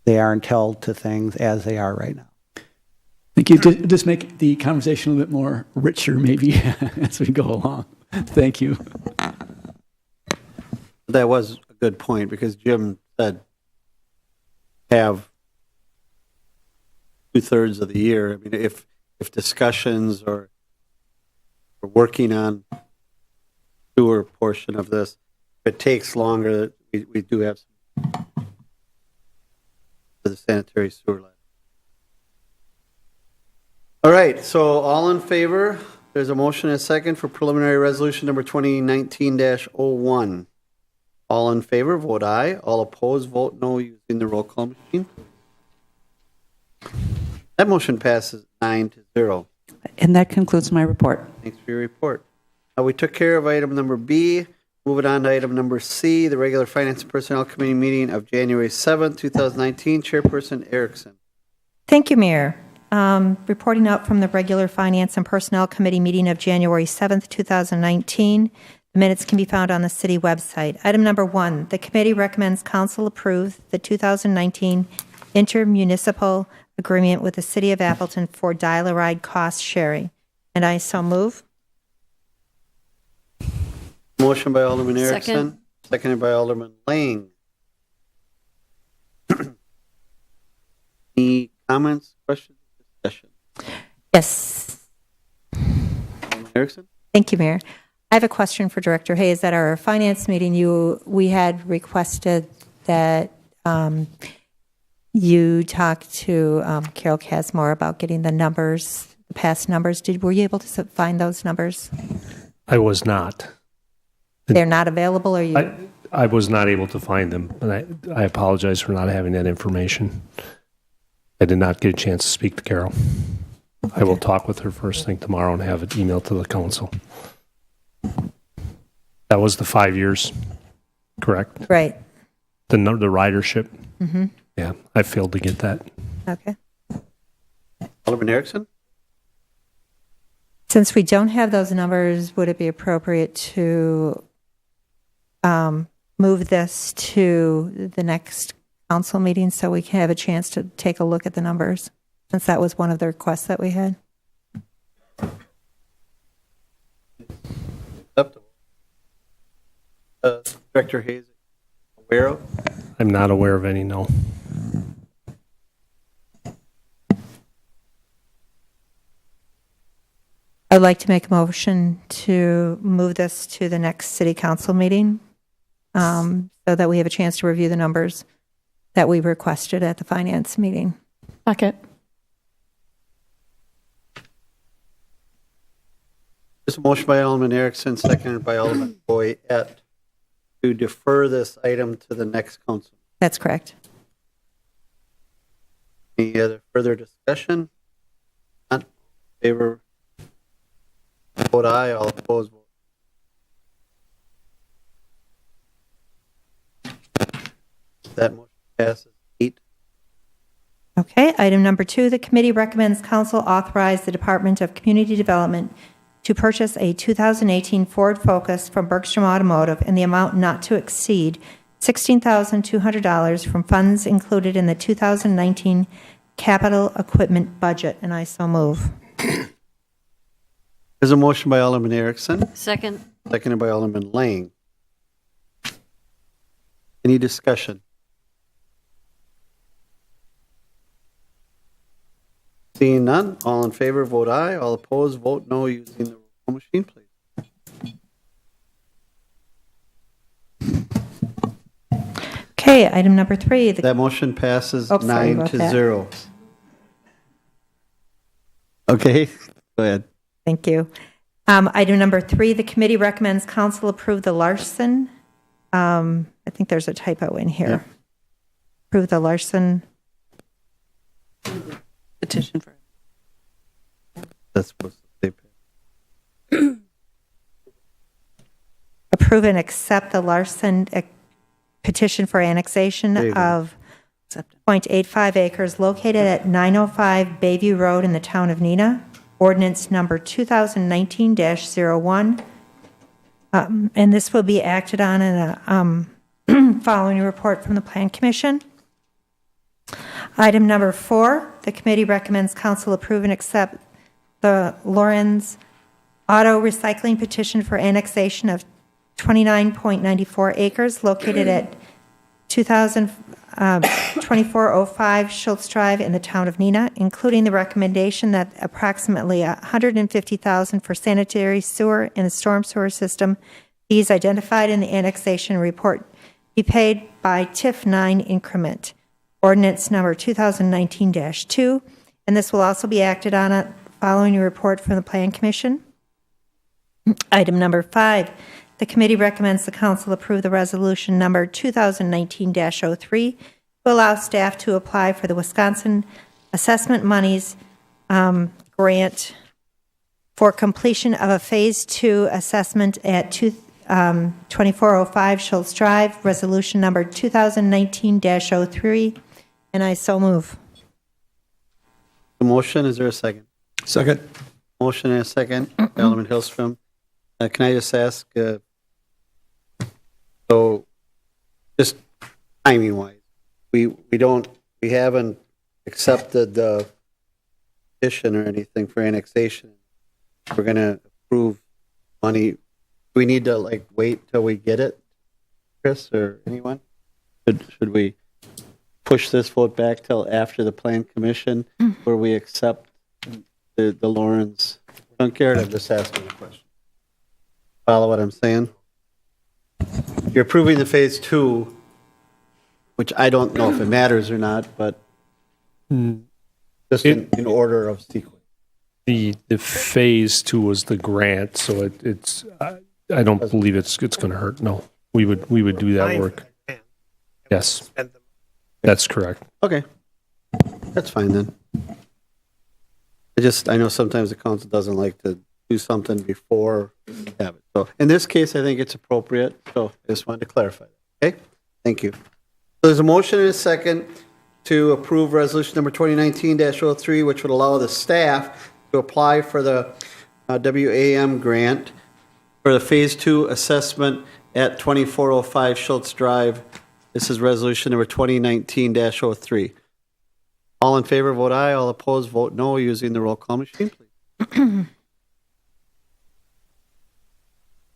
they aren't held to things as they are right now. Thank you. Just make the conversation a little bit more richer, maybe, as we go along. Thank you. That was a good point, because Jim said have 2/3 of the year. I mean, if discussions or working on sewer portion of this, if it takes longer, we do have some for the sanitary sewer line. All right, so all in favor? There's a motion and a second for preliminary resolution number 2019-01. All in favor, vote aye. All opposed, vote no using the roll call machine. That motion passes 9-0. And that concludes my report. Thanks for your report. We took care of item number B. Moving on to item number C, the regular Finance and Personnel Committee meeting of January 7th, 2019. Chairperson Erickson. Thank you, Mayor. Reporting out from the regular Finance and Personnel Committee meeting of January 7th, 2019. The minutes can be found on the city website. Item number 1, the committee recommends council approve the 2019 intermunicipal agreement with the City of Appleton for dial-a-ride cost sharing. And I so move. Motion by Alderman Erickson. Second. Seconded by Alderman Lang. Any comments, questions, discussion? Yes. Alderman Erickson? Thank you, Mayor. I have a question for Director Hayes. At our finance meeting, we had requested that you talk to Carol Casmore about getting the numbers, the past numbers. Were you able to find those numbers? I was not. They're not available, or you? I was not able to find them, and I apologize for not having that information. I did not get a chance to speak to Carol. I will talk with her first thing tomorrow and have it emailed to the council. That was the 5 years, correct? Right. The ridership. Mm-hmm. Yeah, I failed to get that. Okay. Alderman Erickson? Since we don't have those numbers, would it be appropriate to move this to the next council meeting so we can have a chance to take a look at the numbers, since that was one of the requests that we had? Director Hayes, aware of? I'm not aware of any, no. I'd like to make a motion to move this to the next city council meeting so that we have a chance to review the numbers that we requested at the finance meeting. Second. There's a motion by Alderman Erickson, seconded by Alderman Boyette. to defer this item to the next council. That's correct. Any other further discussion? Not in favor, vote aye. All opposed, vote. That motion passes 8. Okay, item number 2, the committee recommends council authorize the Department of Community Development to purchase a 2018 Ford Focus from Bergstrom Automotive in the amount not to exceed $16,200 from funds included in the 2019 capital equipment budget, and I so move. There's a motion by Alderman Erickson, Second. seconded by Alderman Lang. Any discussion? Seeing none, all in favor, vote aye. All opposed, vote no using the roll call machine, please. Okay, item number 3, the That motion passes Oh, sorry 9 about to that. 0. Okay, go ahead. Thank you. Item number 3, the committee recommends council approve the Larson, I think there's a typo in here. Approve the Larson Petition for. That's supposed to say. approve and accept the Larson petition for annexation There you go. of 0.85 acres located at 905 Bayview Road in the town of Neenah, ordinance number 2019-01. And this will be acted on in a following a report from the Plan Commission. Item number 4, the committee recommends council approve and accept the Lawrence Auto Recycling petition for annexation of 29.94 acres located at 2405 Schultz Drive in the town of Neenah, including the recommendation that approximately $150,000 for sanitary sewer and a storm sewer system fees identified in the annexation report be paid by TIF 9 increment, ordinance number 2019-2, and this will also be acted on following a report from the Plan Commission. Item number 5, the committee recommends the council approve the resolution number 2019-03 to allow staff to apply for the Wisconsin Assessment Monies grant for completion of a Phase 2 assessment at 2405 Schultz Drive, resolution number 2019-03, and I so move. The motion, is there a second? Second. Motion and a second, Alderman Hillstrom. Can I just ask, so just timing-wise, we haven't accepted the petition or anything for annexation. We're going to approve money. Do we need to wait till we get it, Chris, or anyone? Should we push this vote back till after the Plan Commission where we accept the Lawrence? Don't care, I'm just asking a question. Follow what I'm saying? You're approving the Phase 2, which I don't know if it matters or not, but just in order of sequence. The Phase 2 was the grant, so it's I don't believe it's going to hurt. No, we would do that work. Yes, that's correct. Okay, that's fine then. I know sometimes the council doesn't like to do something before we have it. So in this case, I think it's appropriate. So I just wanted to clarify that. Okay, thank you. So there's a motion and a second to approve resolution number 2019-03, which would allow the staff to apply for the WAM grant for the Phase 2 assessment at 2405 Schultz Drive. This is resolution number 2019-03. All in favor, vote aye. All opposed, vote no using the roll call machine, please.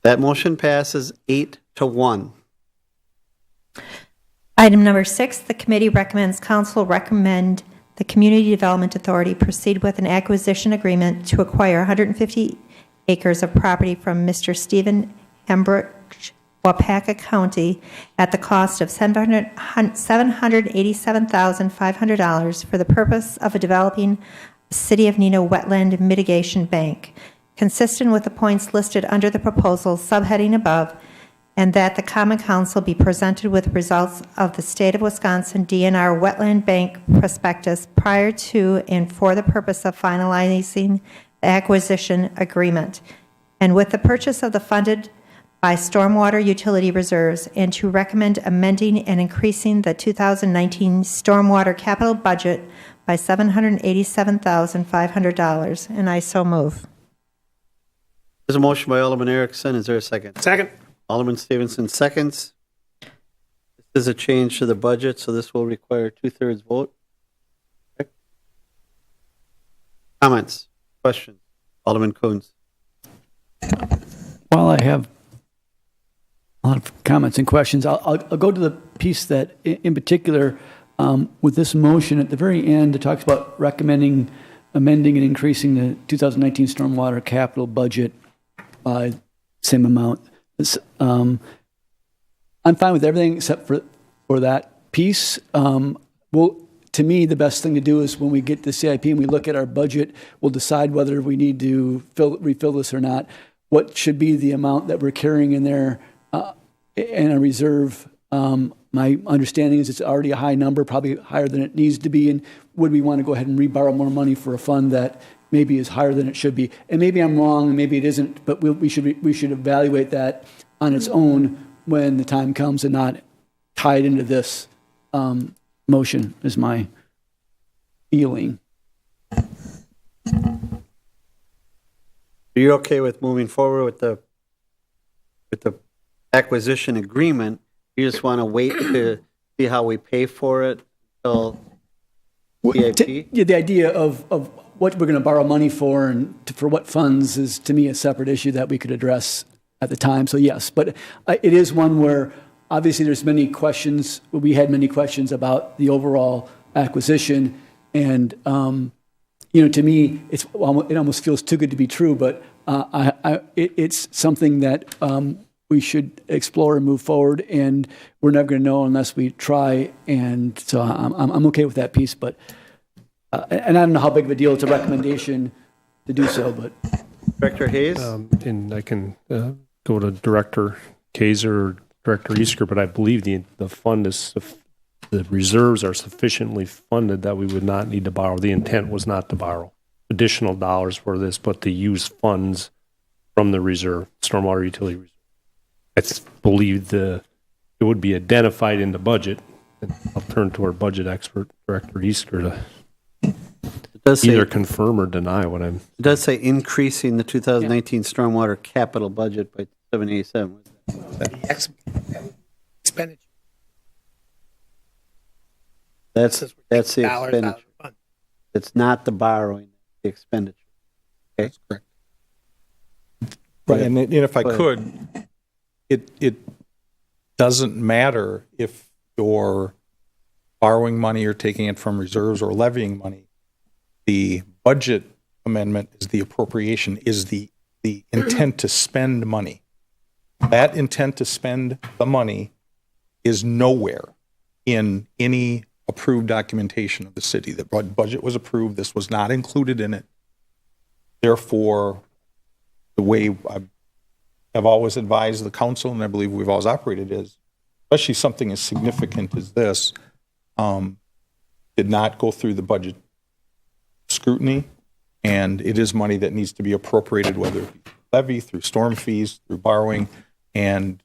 That motion passes 8-1. Item number 6, the committee recommends council recommend the Community Development Authority proceed with an acquisition agreement to acquire 150 acres of property from Mr. Stephen Hembrook, Wapaka County, at the cost of $787,500 for the purpose of developing a City of Neenah Wetland Mitigation Bank, consistent with the points listed under the proposal subheading above, and that the Common Council be presented with results of the State of Wisconsin DNR Wetland Bank prospectus prior to and for the purpose of finalizing the acquisition agreement, and with the purchase of the funded by stormwater utility reserves, and to recommend amending and increasing the 2019 stormwater capital budget by $787,500. And I so move. There's a motion by Alderman Erickson. Is there a second? Second. Alderman Stevenson seconds. This is a change to the budget, so this will require a 2/3 vote. Okay. Comments? Questions? Alderman Coons. While I have a lot of comments and questions, I'll go to the piece that, in particular, with this motion at the very end, it talks about recommending amending and increasing the 2019 stormwater capital budget by same amount. I'm fine with everything except for that piece. Well, to me, the best thing to do is when we get to CIP and we look at our budget, we'll decide whether we need to refill this or not. What should be the amount that we're carrying in there in a reserve? My understanding is it's already a high number, probably higher than it needs to be. And would we want to go ahead and reborrow more money for a fund that maybe is higher than it should be? And maybe I'm wrong, and maybe it isn't. But we should evaluate that on its own when the time comes, and not tied into this motion. Is my feeling. You're okay with moving forward with the acquisition agreement? You just want to wait to see how we pay for it until CIP? Yeah, the idea of what we're going to borrow money for and for what funds is, to me, a separate issue that we could address at the time. So yes, but it is one where obviously there's many questions. We had many questions about the overall acquisition, and to me, it almost feels too good to be true. But it's something that we should explore and move forward, and we're never going to know unless we try. And so I'm okay with that piece, but and I don't know how big of a deal it's a recommendation to do so. But Director Hayes, and I can go to Director Kaiser or Director Easker, but I believe the fund is the reserves are sufficiently funded that we would not need to borrow. The intent was not to borrow additional dollars for this, but to use funds from the reserve, stormwater utility reserve. I believe it would be identified in the budget. I'll turn to our budget expert, Director Easker, to either confirm or deny what I'm. It does say increasing the 2019 stormwater capital budget by 787. Expenditure. That's the expenditure. It's not the borrowing, the expenditure. Okay? That's correct. Right, and if I could, it doesn't matter if you're borrowing money or taking it from reserves or levying money. The budget amendment is the appropriation, is the intent to spend money. That intent to spend the money is nowhere in any approved documentation of the city. The budget was approved. This was not included in it. Therefore, the way I have always advised the council, and I believe we've always operated, is, especially something as significant as this, did not go through the budget scrutiny, and it is money that needs to be appropriated, whether it be levy, through storm fees, through borrowing, and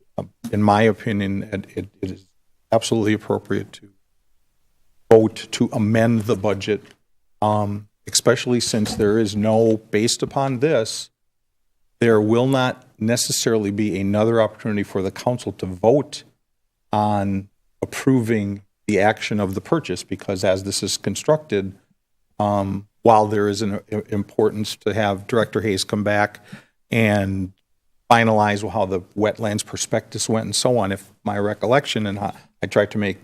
in my opinion, it is absolutely appropriate to vote to amend the budget, especially since there is no, based upon this, there will not necessarily be another opportunity for the council to vote on approving the action of the purchase, because as this is constructed, while there is an importance to have Director Hayes come back and finalize how the wetlands prospectus went and so on, if my recollection, and I tried to make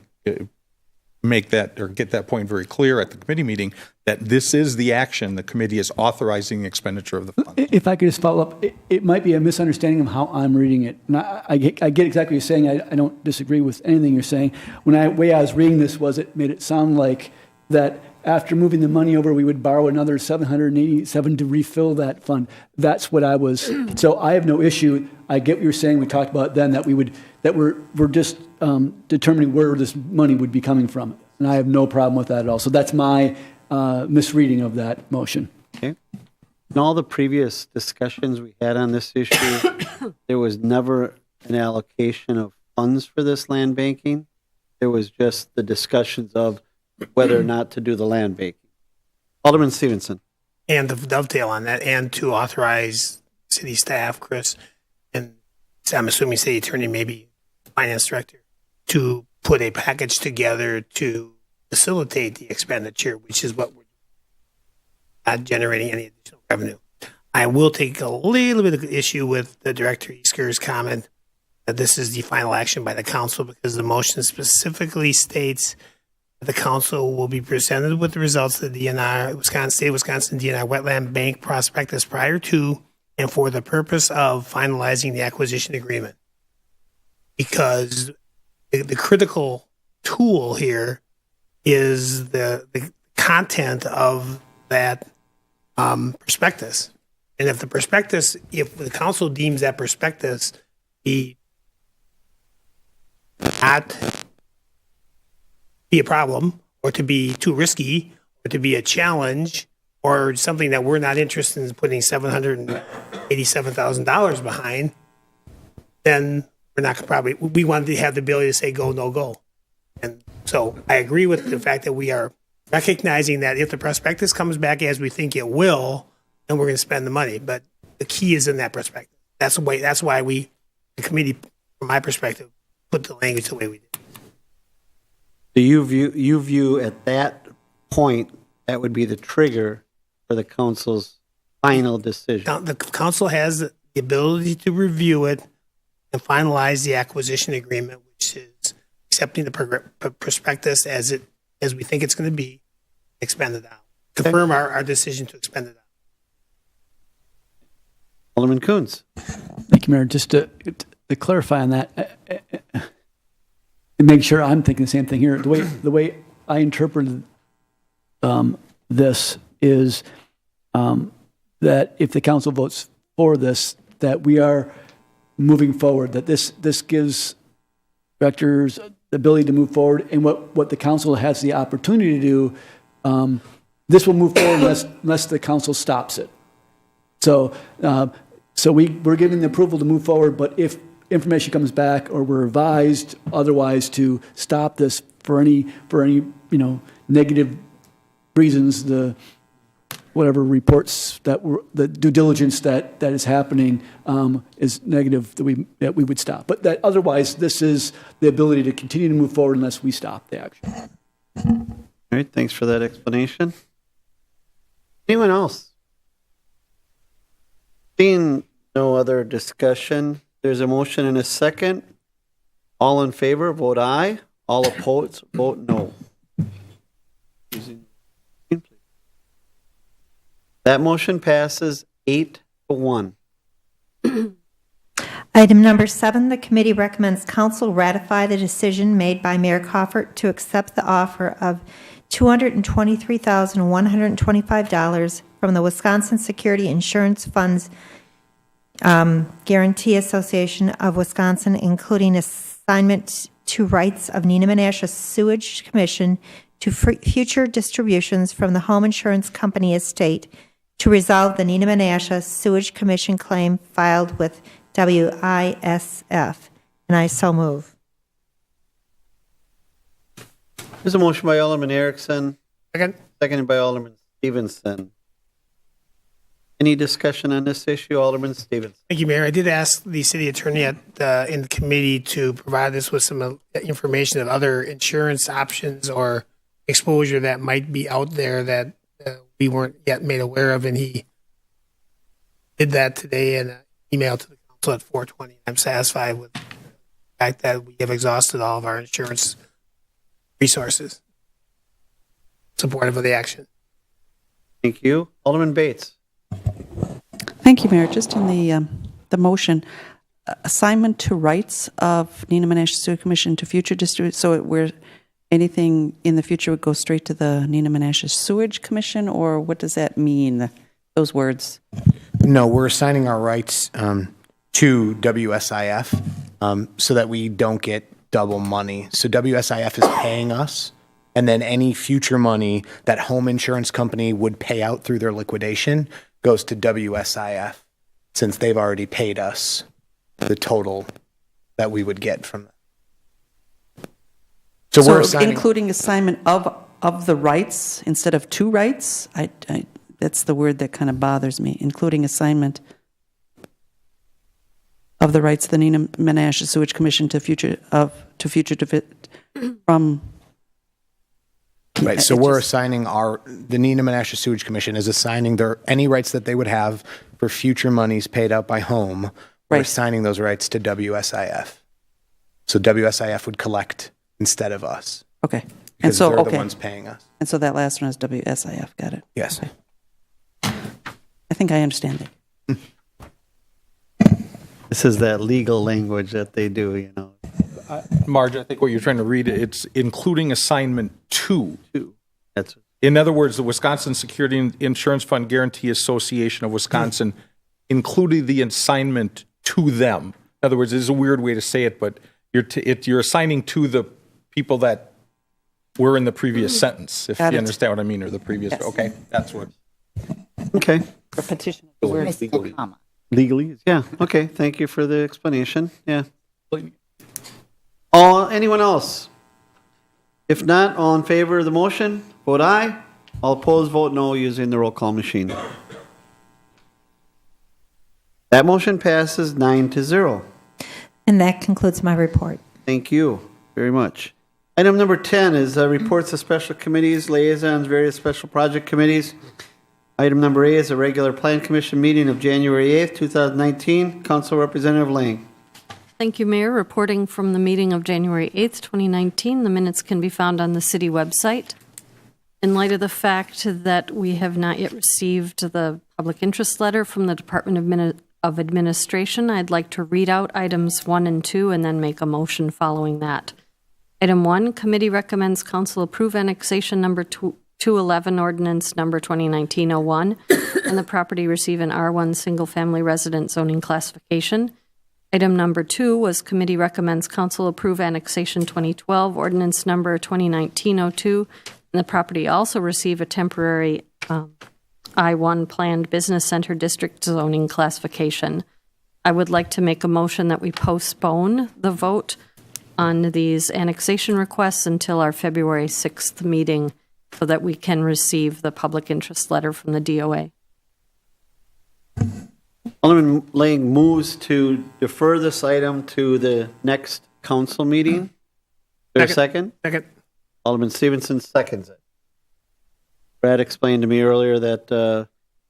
that or get that point very clear at the committee meeting, that this is the action. The committee is authorizing the expenditure of the fund. If I could just follow up, it might be a misunderstanding of how I'm reading it. And I get exactly what you're saying. I don't disagree with anything you're saying. Way I was reading this was it made it sound like that after moving the money over, we would borrow another $787 to refill that fund. That's what I was. So I have no issue. I get what you're saying. We talked about then that we're just determining where this money would be coming from. And I have no problem with that at all. So that's my misreading of that motion. Okay. In all the previous discussions we had on this issue, there was never an allocation of funds for this land banking. There was just the discussions of whether or not to do the land banking. Alderman Stevenson. And to dovetail on that, and to authorize city staff, Chris, and I'm assuming city attorney, maybe finance director, to put a package together to facilitate the expenditure, which is what we're not generating any additional revenue. I will take a little bit of issue with the Director Easker's comment that this is the final action by the council, because the motion specifically states that the council will be presented with the results of the DNR, State of Wisconsin DNR Wetland Bank prospectus prior to and for the purpose of finalizing the acquisition agreement. Because the critical tool here is the content of that prospectus. And if the council deems that prospectus not be a problem, or to be too risky, or to be a challenge, or something that we're not interested in putting $787,000 behind, then we're not probably, we want to have the ability to say go, no go. And so I agree with the fact that we are recognizing that if the prospectus comes back as we think it will, then we're going to spend the money. But the key is in that perspective. That's why the committee, from my perspective, put the language the way we did. So you view at that point that would be the trigger for the council's final decision. The council has the ability to review it and finalize the acquisition agreement, which is accepting the prospectus as we think it's going to be, expend it out. Confirm our decision to expend it out. Alderman Coons. Thank you, Mayor. Just to clarify on that, and make sure I'm thinking the same thing here. The way I interpreted this is that if the council votes for this, that we are moving forward, that this gives directors the ability to move forward, and what the council has the opportunity to do, this will move forward unless the council stops it. So we're giving the approval to move forward, but if information comes back or we're advised otherwise to stop this for any negative reasons, the whatever reports the due diligence that is happening is negative, that we would stop. But that otherwise, this is the ability to continue to move forward unless we stop the action. All right, thanks for that explanation. Anyone else? Seeing no other discussion, there's a motion and a second. All in favor, vote aye. All opposed, vote no. That motion passes 8-1. Item number 7, the committee recommends council ratify the decision made by Mayor Coffert to accept the offer of $223,125 from the Wisconsin Security Insurance Funds Guarantee Association of Wisconsin, including assignment to rights of Neenah Menasha Sewage Commission to future distributions from the Home Insurance Company estate to resolve the Neenah Menasha Sewage Commission claim filed with WISF. And I so move. There's a motion by Alderman Erickson. Seconded by Alderman Stevenson. Any discussion on this issue, Alderman Stevenson? Thank you, Mayor. I did ask the city attorney in the committee to provide us with some information of other insurance options or exposure that might be out there that we weren't yet made aware of, and he did that today in an email to the council at 4:20. I'm satisfied with the fact that we have exhausted all of our insurance resources supportive of the action. Thank you. Alderman Bates. Thank you, Mayor. Just in the motion, assignment to rights of Neenah Menasha Sewer Commission to future district. So where anything in the future would go straight to the Neenah Menasha Sewage Commission, or what does that mean? Those words. No, we're assigning our rights to WSIF so that we don't get double money. So WSIF is paying us, and then any future money that home insurance company would pay out through their liquidation goes to WSIF, since they've already paid us the total that we would get from them. So we're assigning, including assignment of the rights instead of two rights? That's the word that kind of bothers me, including assignment of the rights of the Neenah Menasha Sewage Commission to future from. right. So we're assigning the Neenah Menasha Sewage Commission is assigning any rights that they would have for future monies paid out by home. We're assigning those rights to WSIF. So WSIF would collect instead of us. Okay. Because they're the ones paying us. And so that last one is WSIF. Got it. Yes. Okay. I think I understand it. This is that legal language that they do, you know. Marge, I think what you're trying to read, it's including assignment to. That's In other words, the Wisconsin Security Insurance Fund Guarantee Association of Wisconsin included the assignment to them. In other words, this is a weird way to say it, but you're assigning to the people that were in the previous sentence, if you understand what I mean, or the previous. Yes. Okay, that's what. Okay. For petition. Legally, yeah. Okay, thank you for the explanation. Yeah. Anyone else? If not, all in favor of the motion, vote aye. All opposed, vote no using the roll call machine. That motion passes 9-0. And that concludes my report. Thank you very much. Item number 10 is reports of special committees, liaisons, various special project committees. Item number A is a regular Plan Commission meeting of January 8th, 2019. Council Representative Lang. Thank you, Mayor. Reporting from the meeting of January 8th, 2019. The minutes can be found on the city website. In light of the fact that we have not yet received the public interest letter from the Department of Administration, I'd like to read out items 1 and 2 and then make a motion following that. Item 1, committee recommends council approve annexation number 211, ordinance number 2019-01, and the property receive an R1 single-family resident zoning classification. Item number 2 was committee recommends council approve annexation 2012, ordinance number 2019-02, and the property also receive a temporary I-1 planned business center district zoning classification. I would like to make a motion that we postpone the vote on these annexation requests until our February 6th meeting so that we can receive the public interest letter from the DOA. Alderman Lang moves to defer this item to the next council meeting. Is there a second? Second. Alderman Stevenson seconds it. Brad explained to me earlier that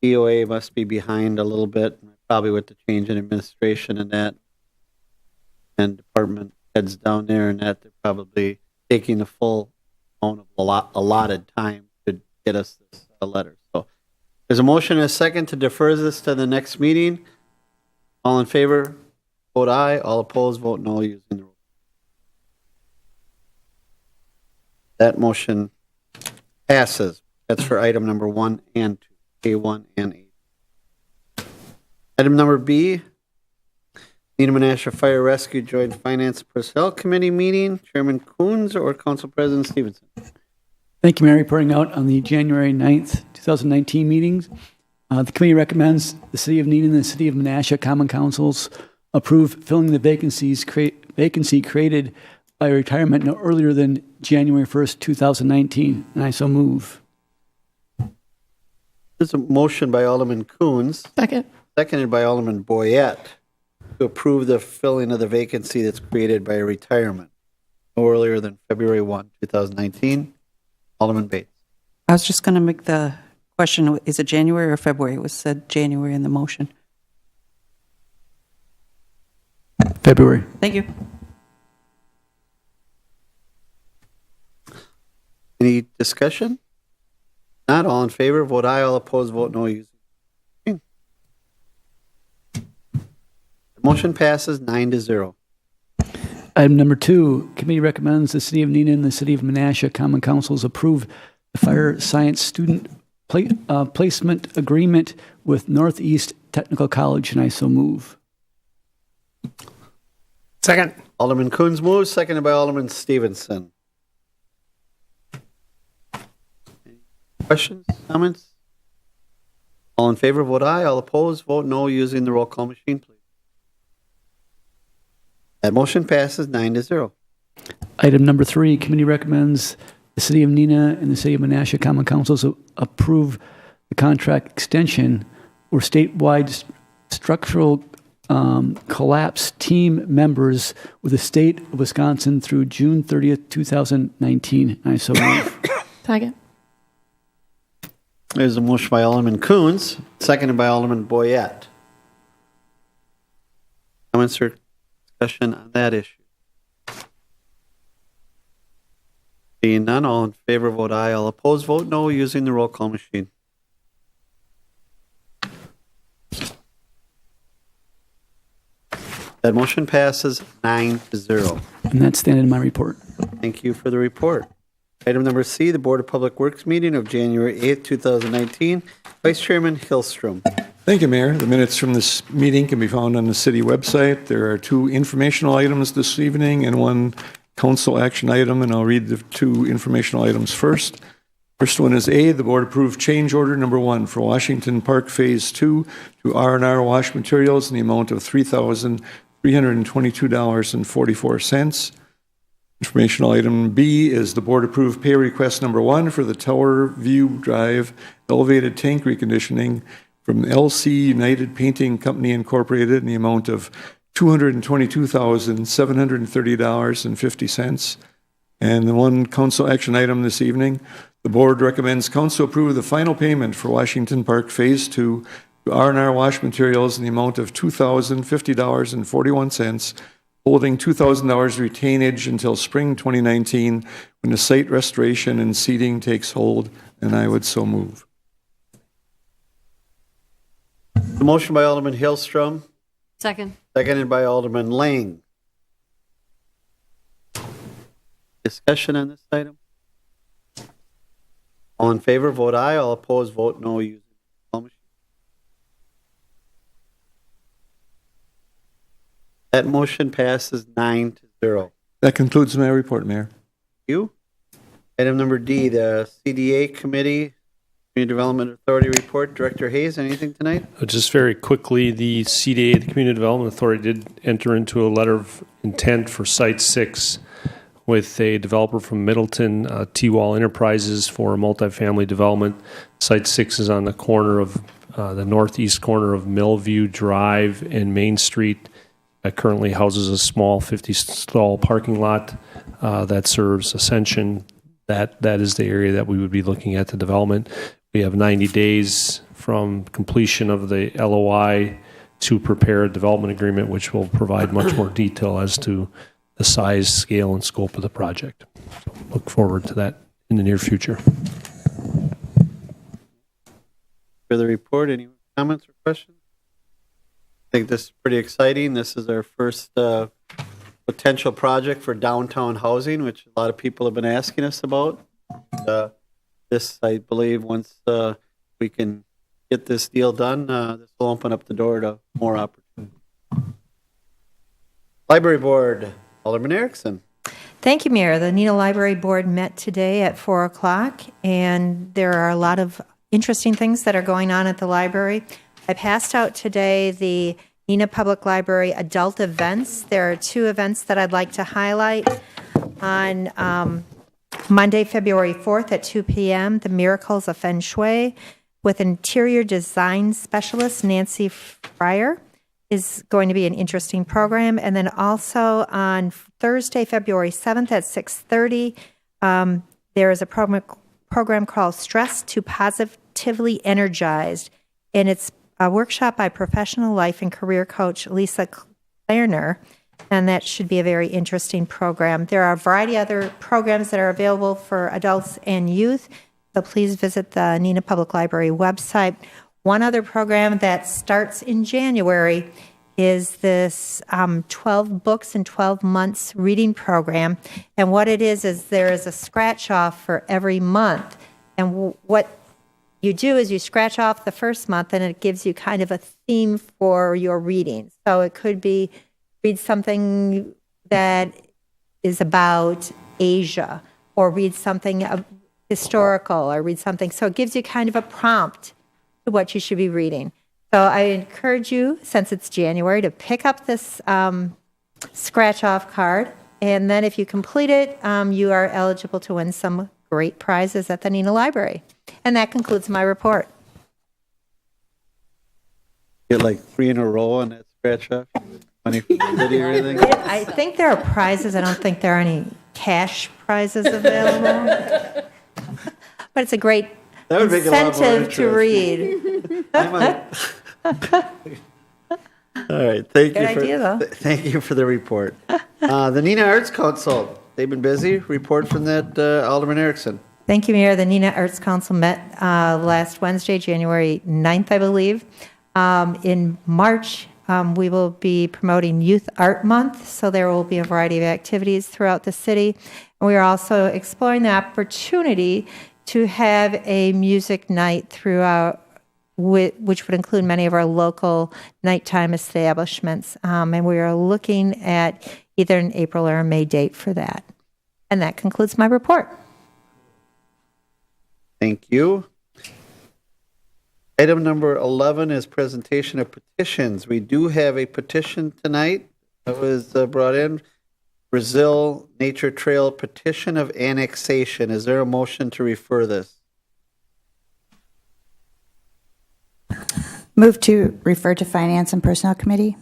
DOA must be behind a little bit, probably with the change in administration and that, and department heads down there and that, they're probably taking the full amount of allotted time to get us this letter. So there's a motion and a second to defer this to the next meeting. All in favor, vote aye. All opposed, vote no using the roll. That motion passes. That's for item number 1 and 2, A1 and A2. Item number B, Neenah Menasha Fire Rescue Joint Finance Personnel Committee meeting. Chairman Coons or Council President Stevenson? Thank you, Mayor. Reporting out on the January 9th, 2019 meetings. The committee recommends the City of Neenah and the City of Menasha Common Councils approve filling the vacancy created by retirement no earlier than January 1st, 2019. And I so move. There's a motion by Alderman Coons. Second. Seconded by Alderman Boyette to approve the filling of the vacancy that's created by retirement no earlier than February 1, 2019. Alderman Bates. I was just going to make the question, is it January or February? It was said January in the motion. February. Thank you. Any discussion? Not all in favor, vote aye. All opposed, vote no. The motion passes 9-0. Item number 2, committee recommends the City of Neenah and the City of Menasha Common Councils approve the fire science student placement agreement with Northeast Technical College, and I so move. Second. Alderman Coons moves, seconded by Alderman Stevenson. Any questions, comments? All in favor, vote aye. All opposed, vote no using the roll call machine, please. That motion passes 9-0. Item number 3, committee recommends the City of Neenah and the City of Menasha Common Councils approve the contract extension or statewide structural collapse team members with the state of Wisconsin through June 30th, 2019. I so move. Second. There's a motion by Alderman Coons, seconded by Alderman Boyette. Comments or discussion on that issue? Seeing none, all in favor vote aye. All opposed vote no using the roll call machine. That motion passes 9-0. And that's the end of my report. Thank you for the report. Item number C, the Board of Public Works meeting of January 8th, 2019. Vice Chairman Hillstrom. Thank you, Mayor. The minutes from this meeting can be found on the city website. There are 2 informational items this evening and 1 council action item, and I'll read the 2 informational items first. First one is A, the board approved change order number 1 for Washington Park Phase 2 to R&R Wash Materials in the amount of $3,322.44. Informational item B is the board approved pay request number 1 for the Tower View Drive elevated tank reconditioning from LC United Painting Company Incorporated in the amount of $222,730.50. And the 1 council action item this evening, the board recommends council approve the final payment for Washington Park Phase 2 to R&R Wash Materials in the amount of $2,050.41, holding $2,000 retainage until spring 2019 when the site restoration and seeding takes hold, and I would so move. The motion by Alderman Hillstrom. Second. Seconded by Alderman Lang. Discussion on this item? All in favor, vote aye. All opposed, vote no using the call machine. That motion passes 9-0. That concludes my report, Mayor. Thank you. Item number D, the CDA Committee, Community Development Authority report. Director Hayes, anything tonight? Just very quickly, the CDA, the Community Development Authority, did enter into a letter of intent for Site 6 with a developer from Middleton, T-Wall Enterprises, for a multifamily development. Site 6 is on the corner of the northeast corner of Millview Drive and Main Street. It currently houses a small 50-stall parking lot that serves Ascension. That is the area that we would be looking at the development. We have 90 days from completion of the LOI to prepare a development agreement, which will provide much more detail as to the size, scale, and scope of the project. So look forward to that in the near future. For the report, any comments or questions? I think this is pretty exciting. This is our first potential project for downtown housing, which a lot of people have been asking us about. This, I believe, once we can get this deal done, this will open up the door to more opportunity. Library Board, Alderman Erickson. Thank you, Mayor. The Neenah Library Board met today at 4 o'clock, and there are a lot of interesting things that are going on at the library. I passed out today the Neenah Public Library adult events. There are 2 events that I'd like to highlight. On Monday, February 4th at 2 p.m., The Miracles of Feng Shui with interior design specialist Nancy Fryer is going to be an interesting program. And then also on Thursday, February 7th at 6:30, there is a program called Stress to Positively Energized, and it's a workshop by professional life and career coach Lisa Klarner, and that should be a very interesting program. There are a variety of other programs that are available for adults and youth, so please visit the Neenah Public Library website. One other program that starts in January is this 12 books in 12 months reading program, and what it is there is a scratch off for every month, and what you do is you scratch off the first month and it gives you kind of a theme for your reading. So it could be read something that is about Asia, or read something historical, or read something. So it gives you kind of a prompt to what you should be reading. So I encourage you, since it's January, to pick up this scratch-off card. And then if you complete it, you are eligible to win some great prizes at the Neenah Library. And that concludes my report. Get like 3 in a row on that scratch off? Money for the city or anything? I think there are prizes. I don't think there are any cash prizes available. But it's a great incentive to read. All right, thank Good you. idea, though. Thank you for the report. The Neenah Arts Council, they've been busy. Report from that, Alderman Erickson. Thank you, Mayor. The Neenah Arts Council met last Wednesday, January 9th, I believe. In March, we will be promoting Youth Art Month, so there will be a variety of activities throughout the city. And we are also exploring the opportunity to have a music night throughout, which would include many of our local nighttime establishments. And we are looking at either an April or a May date for that. And that concludes my report. Thank you. Item number 11 is presentation of petitions. We do have a petition tonight that was brought in. Brazil Nature Trail petition of annexation. Is there a motion to refer this? Move to refer to Finance and Personnel Committee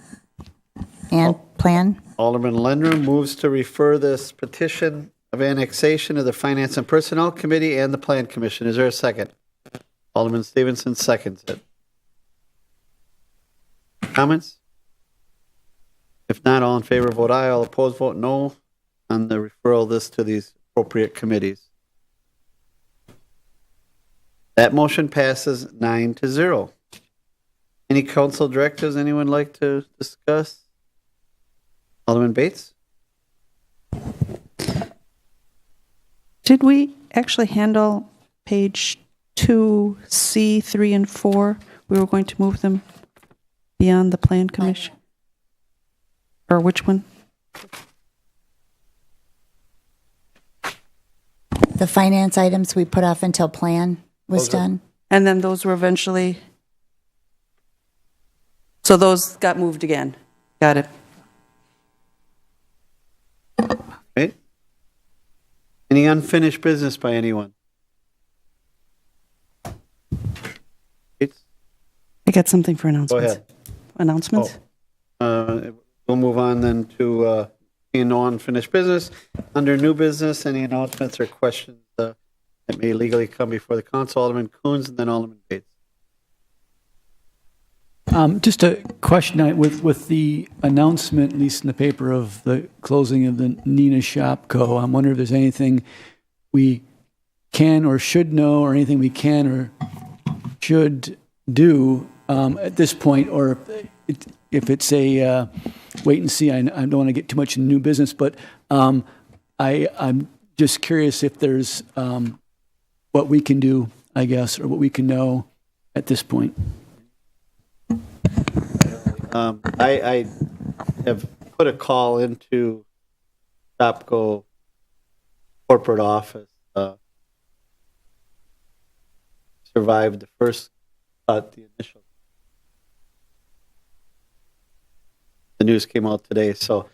and Plan. Alderman Lendrum moves to refer this petition of annexation to the Finance and Personnel Committee and the Plan Commission. Is there a second? Alderman Stevenson seconds it. Comments? If not, all in favor vote aye. All opposed vote no on the referral of this to these appropriate committees. That motion passes 9-0. Any council directives anyone like to discuss? Alderman Bates? Did we actually handle page 2C, 3, and 4? We were going to move them beyond the Plan Commission? Or which one? The finance items we put off until Plan was done. And then those were eventually... So those got moved again. Got it. Okay. Any unfinished business by anyone? I got something for announcements. Go ahead. Announcements? We'll move on then to no unfinished business. Under new business, any announcements or questions that may legally come before the council? Alderman Coons and then Alderman Bates. Just a question with the announcement, at least in the paper, of the closing of the Neenah Shop Co. I'm wondering if there's anything we can or should know, or anything we can or should do at this point, or if it's a wait and see. I don't want to get too much into new business, but I'm just curious if there's what we can do, I guess, or what we can know at this point. I have put a call into Shopco corporate office. Survived the first cut, the initial. The news came out today, so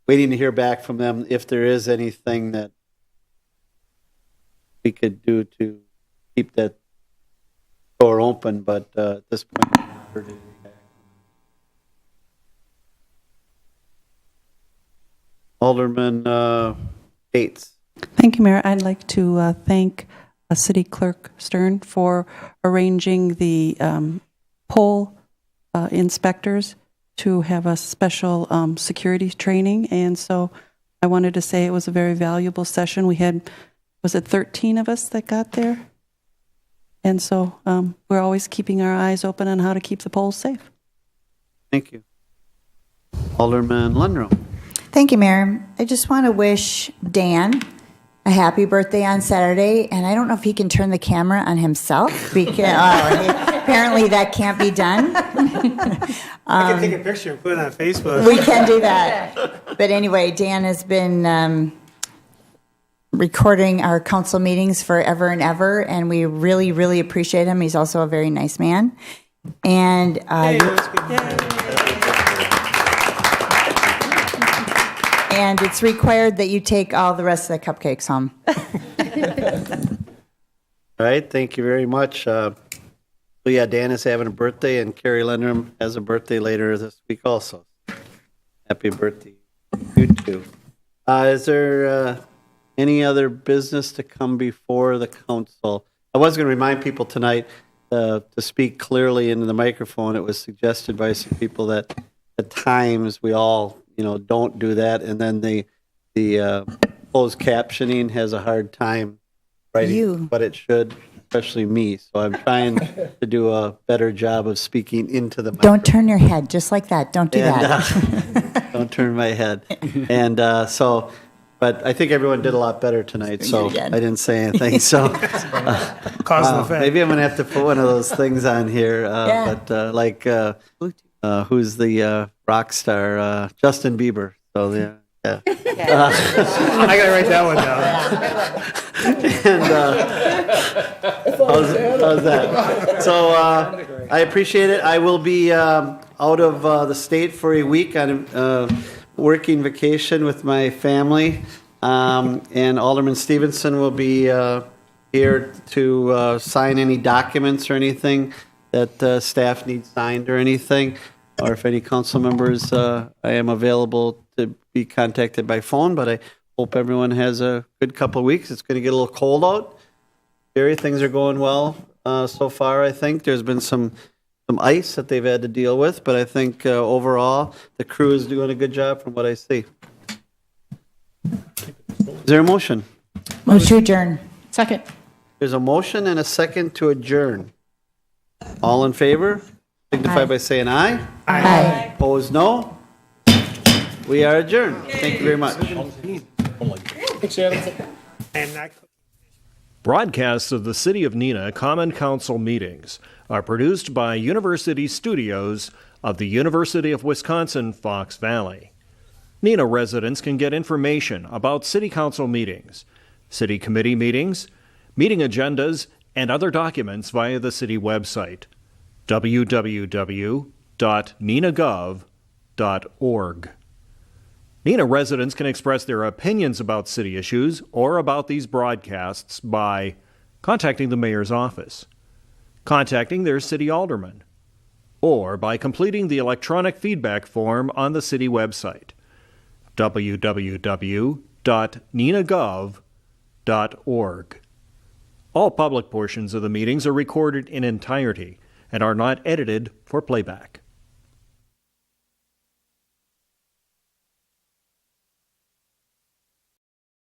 waiting to hear back from them if there is anything that we could do to keep that door open, but at this point, I haven't heard anything back. Alderman Bates. Thank you, Mayor. I'd like to thank City Clerk Stern for arranging the poll inspectors to have a special security training. And so I wanted to say it was a very valuable session. We had, was it 13 of us that got there? And so we're always keeping our eyes open on how to keep the polls safe. Thank you. Alderman Lundrum. Thank you, Mayor. I just want to wish Dan a happy birthday on Saturday, and I don't know if he can turn the camera on himself because apparently that can't be done. I can take a picture and put it on Facebook. We can do that. But anyway, Dan has been recording our council meetings forever and ever, and we really, really appreciate him. He's also a very nice man. And and it's required that you take all the rest of the cupcakes home. All right, thank you very much. So yeah, Dan is having a birthday, and Carrie Lindrum has a birthday later this week also. Happy birthday, you too. Is there any other business to come before the council? I was going to remind people tonight to speak clearly into the microphone. It was suggested by some people that at times we all, don't do that, and then the closed captioning has a hard time writing what it should, especially me. So I'm trying to do a better job of speaking into the microphone. Don't turn your head, just like that. Don't do that. Don't turn my head. And but I think everyone did a lot better tonight, so I didn't say anything. So Cause and effect. maybe I'm going to have to put one of those things on here. But who's the rock star? Justin Bieber. So yeah. I got to write that one down. And how's that? So I appreciate it. I will be out of the state for a week on working vacation with my family, and Alderman Stevenson will be here to sign any documents or anything that staff needs signed or anything, or if any council members, I am available to be contacted by phone, but I hope everyone has a good couple of weeks. It's going to get a little cold out. Jerry, things are going well so far, I think. There's been some ice that they've had to deal with, but I think overall the crew is doing a good job from what I see. Is there a motion? Motion to adjourn. Second. There's a motion and a second to adjourn. All in favor? Signify by saying aye. Aye. Opposed, no. We are adjourned. Thank you very much. Broadcasts of the City of Neenah Common Council meetings are produced by University Studios of the University of Wisconsin, Fox Valley. Neenah residents can get information about City Council meetings, City Committee meetings, meeting agendas, and other documents via the City website, www.neenahgov.org. Neenah residents can express their opinions about city issues or about these broadcasts by contacting the mayor's office, contacting their city alderman, or by completing the electronic feedback form on the city website, www.neenahgov.org. All public portions of the meetings are recorded in entirety and are not edited for playback.